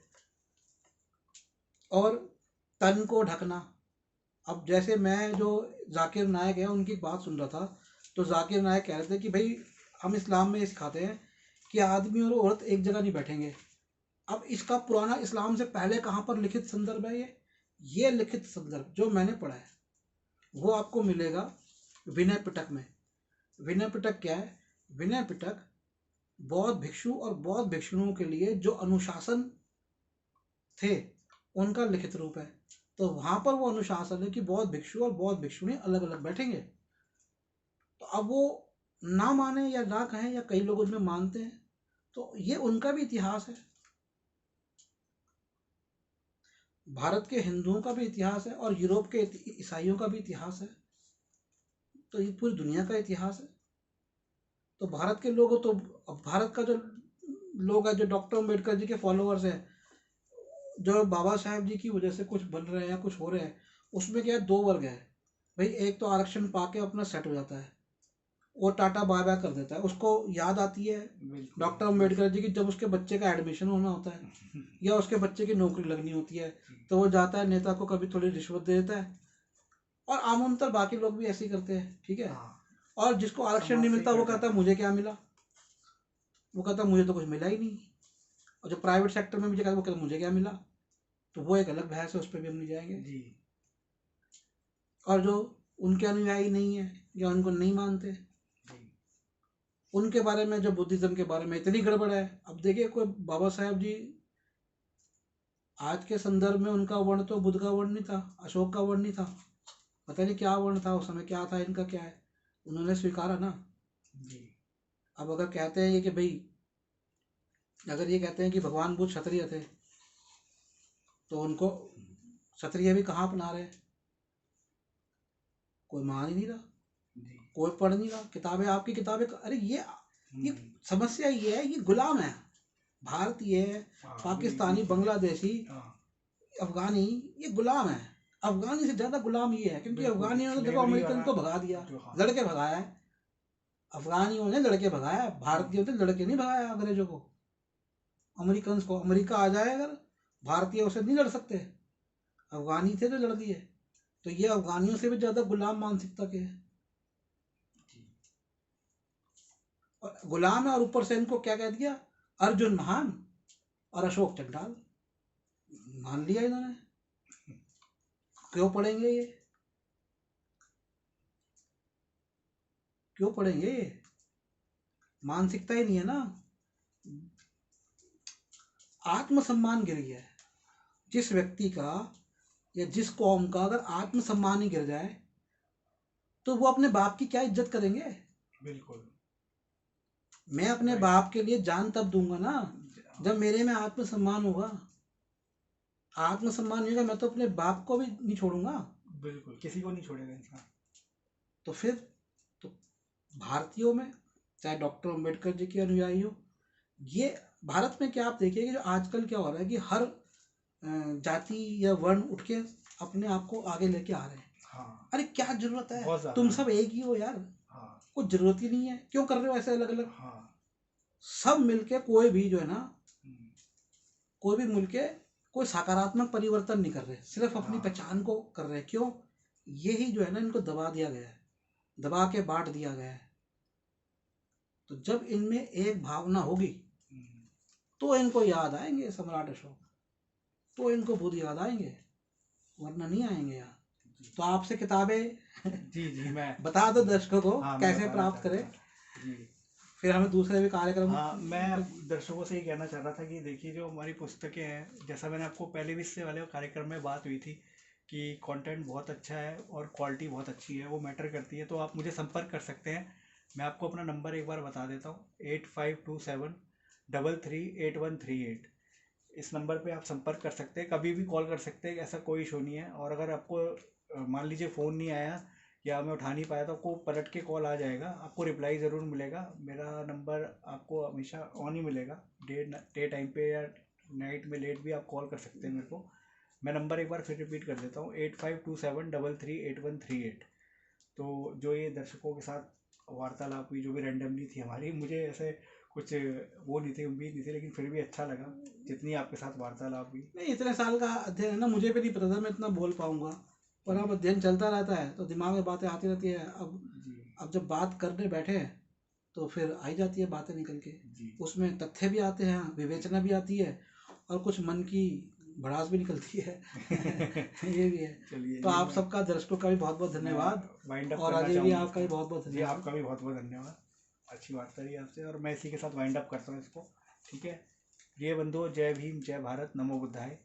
Speaker 2: और तन को ढकना, अब जैसे मैं जो जाकिर नायक है उनकी बात सुन रहा था, तो जाकिर नायक कह रहे थे कि भाई हम इस्लाम में ये सिखाते हैं कि आदमी और औरत एक जगह नहीं बैठेंगे। अब इसका पुराना इस्लाम से पहले कहाँ पर लिखित संदर्भ है? ये लिखित संदर्भ जो मैंने पढ़ा है वो आपको मिलेगा विनय पिटक में। विनय पिटक क्या है? विनय पिटक बौद्ध भिक्षु और बौद्ध भिक्षुओं के लिए जो अनुशासन थे उनका लिखित रूप है। तो वहां पर वो अनुशासन है कि बौद्ध भिक्षु और बौद्ध भिक्षुणी अलग अलग बैठेंगे। तो अब वो ना माने या ना कहें, या कई लोग उसमें मानते हैं, तो ये उनका भी इतिहास है। भारत के हिंदुओं का भी इतिहास है और यूरोप के ईसाइयों का भी इतिहास है। तो ये पूरी दुनिया का इतिहास है। तो भारत के लोग तो, भारत का जो लोग है जो डॉक्टर अम्बेडकर जी के फॉलोअर्स है, जो बाबा साहेब जी की वजह से कुछ बन रहे हैं या कुछ हो रहे हैं, उसमें क्या है? 2 वर्ग है भाई। एक तो आरक्षण पाके अपना सेट हो जाता है, वो टाटा बाय बाय कर देता है। उसको याद आती है डॉक्टर अम्बेडकर जी की जब उसके बच्चे का एडमिशन होना होता है या उसके बच्चे की नौकरी लगनी होती है, तो वो जाता है नेता को कभी थोड़ी रिश्वत दे देता है, और आमतौर बाकी लोग भी ऐसे ही करते हैं, ठीक है। और जिसको आरक्षण नहीं मिलता वो कहता है मुझे क्या मिला, वो कहता है मुझे तो कुछ मिला ही नहीं। और जो प्राइवेट सेक्टर में भी वो कहता है मुझे क्या मिला। तो वो एक अलग बहस है, उस पर भी हम नहीं जाएंगे जी। और जो उनके अनुयायी नहीं है या उनको नहीं मानते, उनके बारे में, जो बुद्धिज्म के बारे में इतनी गड़बड़ है। अब देखिए कोई बाबा साहेब जी, आज के संदर्भ में उनका वर्ण तो बुद्ध का वर्ण नहीं था, अशोक का वर्ण नहीं था, पता नहीं क्या वर्ण था उस समय, क्या था इनका, क्या है, उन्होंने स्वीकारा ना जी। अब अगर कहते हैं ये कि भाई, अगर ये कहते हैं कि भगवान बुद्ध क्षत्रिय थे, तो उनको क्षत्रिय भी कहाँ अपना रहे? कोई मान ही नहीं रहा, कोई पढ़ नहीं रहा। किताबें आपकी किताबें, अरे ये समस्या ये है, ये गुलाम है। भारतीय, पाकिस्तानी, बांग्लादेशी, अफगानी, ये गुलाम है। अफगानी से ज्यादा गुलाम ये है, क्योंकि अफगानियों ने देखो अमेरिकन को भगा दिया, लड़के भगाया है। अफगानियों ने लड़के भगाया, भारतीयों ने लड़के नहीं भगाया अंग्रेजों को, अमेरिकन को। अमेरिका आ जाए अगर, भारतीय उसे नहीं लड़ सकते, अफगानी थे जो लड़ दिए। तो ये अफगानियों से भी ज्यादा गुलाम मानसिकता के हैं, और गुलाम है, और ऊपर से इनको क्या कह दिया, अर्जुन महान और अशोक चंडाल, मान लिया इन्होंने। क्यों पढ़ेंगे ये, क्यों पढ़ेंगे ये, मानसिकता ही नहीं है ना। आत्मसम्मान गिर गया है जिस व्यक्ति का या जिस कौम का, अगर आत्मसम्मान ही गिर जाए तो वो अपने बाप की क्या इज्जत करेंगे।
Speaker 1: बिल्कुल।
Speaker 2: मैं अपने
Speaker 1: राइट।
Speaker 2: बाप के लिए जान तब दूंगा ना जब मेरे में आत्मसम्मान होगा। आत्मसम्मान नहीं होगा, मैं तो अपने बाप को भी नहीं छोड़ूंगा।
Speaker 1: बिल्कुल, किसी को नहीं छोड़ेगा इंसान।
Speaker 2: तो फिर तो भारतीयों में, चाहे डॉक्टर अम्बेडकर जी के अनुयायी हो, ये भारत में क्या आप देखिए कि जो आजकल क्या हो रहा है कि हर जाति या वर्ण उठ के अपने आप को आगे लेके आ रहे हैं।
Speaker 1: हाँ,
Speaker 2: अरे क्या जरूरत है,
Speaker 1: बहुत ज्यादा।
Speaker 2: तुम सब एक ही हो यार,
Speaker 1: हाँ
Speaker 2: कुछ जरूरत ही नहीं है, क्यों कर रहे हो ऐसे अलग अलग।
Speaker 1: हाँ।
Speaker 2: सब मिलके कोई भी जो है ना,
Speaker 1: हम्म,
Speaker 2: कोई भी मिलके कोई सकारात्मक परिवर्तन नहीं कर रहे, सिर्फ अपनी
Speaker 1: हाँ
Speaker 2: पहचान को कर रहे हैं। क्यों, यही जो है ना इनको दबा दिया गया है, दबा के बांट दिया गया है। तो जब इनमें एक भावना होगी
Speaker 1: हम्म,
Speaker 2: तो इनको याद आएंगे सम्राट अशोक, तो इनको खुद याद आएंगे, वरना नहीं आएंगे यार।
Speaker 1: जी
Speaker 2: तो आपसे किताबें
Speaker 1: जी जी, मैं
Speaker 2: बता दो दर्शकों को
Speaker 1: हाँ, मैं
Speaker 2: कैसे
Speaker 1: बताना
Speaker 2: प्राप्त
Speaker 1: चाह रहा
Speaker 2: करें,
Speaker 1: था। जी
Speaker 2: फिर हमें दूसरे भी कार्यक्रम।
Speaker 1: हाँ, मैं दर्शकों से ये कहना चाह रहा था कि देखिए, जो हमारी पुस्तकें हैं, जैसा मैंने आपको पहले भी इससे वाले कार्यक्रम में बात हुई थी कि कंटेंट बहुत अच्छा है और क्वालिटी बहुत अच्छी है, वो मैटर करती है। तो आप मुझे संपर्क कर सकते हैं। मैं आपको अपना नंबर एक बार बता देता हूँ, 8527338138। इस नंबर पे आप संपर्क कर सकते हैं, कभी भी कॉल कर सकते हैं, ऐसा कोई इशू नहीं है। और अगर आपको मान लीजिए फ़ोन नहीं आया या मैं उठा नहीं पाया तो आपको पलट के कॉल आ जाएगा, आपको रिप्लाई ज़रूर मिलेगा। मेरा नंबर आपको हमेशा ऑन ही मिलेगा, डे टाइम पे या नाइट में लेट भी आप कॉल कर सकते हैं मेरे को। मैं नंबर एक बार फिर रिपीट कर देता हूँ, 8527338138। तो जो ये दर्शकों के साथ वार्तालाप हुई, जो भी रैंडमली थी हमारी, मुझे ऐसे कुछ वो नहीं थी, उम्मीद नहीं थी, लेकिन फिर भी अच्छा लगा जितनी आपके साथ वार्तालाप हुई।
Speaker 2: नहीं, इतने साल का अध्ययन है ना, मुझे भी नहीं पता था मैं इतना बोल पाऊंगा, पर अब अध्ययन चलता रहता है तो दिमाग में बातें आती रहती है।
Speaker 1: जी
Speaker 2: अब जब बात करने बैठे तो फिर आई जाती है बातें निकल के,
Speaker 1: जी
Speaker 2: उसमें तथ्य भी आते हैं, विवेचना भी आती है, और कुछ मन की भड़ास भी निकलती है। ये भी है।
Speaker 1: चलिए
Speaker 2: तो
Speaker 1: जी,
Speaker 2: आप सबका, दर्शकों का भी बहुत बहुत
Speaker 1: मैं
Speaker 2: धन्यवाद,
Speaker 1: वाइंड अप
Speaker 2: और
Speaker 1: करना
Speaker 2: अजय भी
Speaker 1: चाहूँगा
Speaker 2: आपका भी
Speaker 1: इसको।
Speaker 2: बहुत बहुत
Speaker 1: जी,
Speaker 2: धन्यवाद।
Speaker 1: आपका भी बहुत बहुत धन्यवाद। अच्छी बात रही आपसे, और मैं इसी के साथ वाइंड अप करता हूँ इसको। ठीक है, प्रिय बंधुओं, जय भीम, जय भारत, नमो बुद्धाय।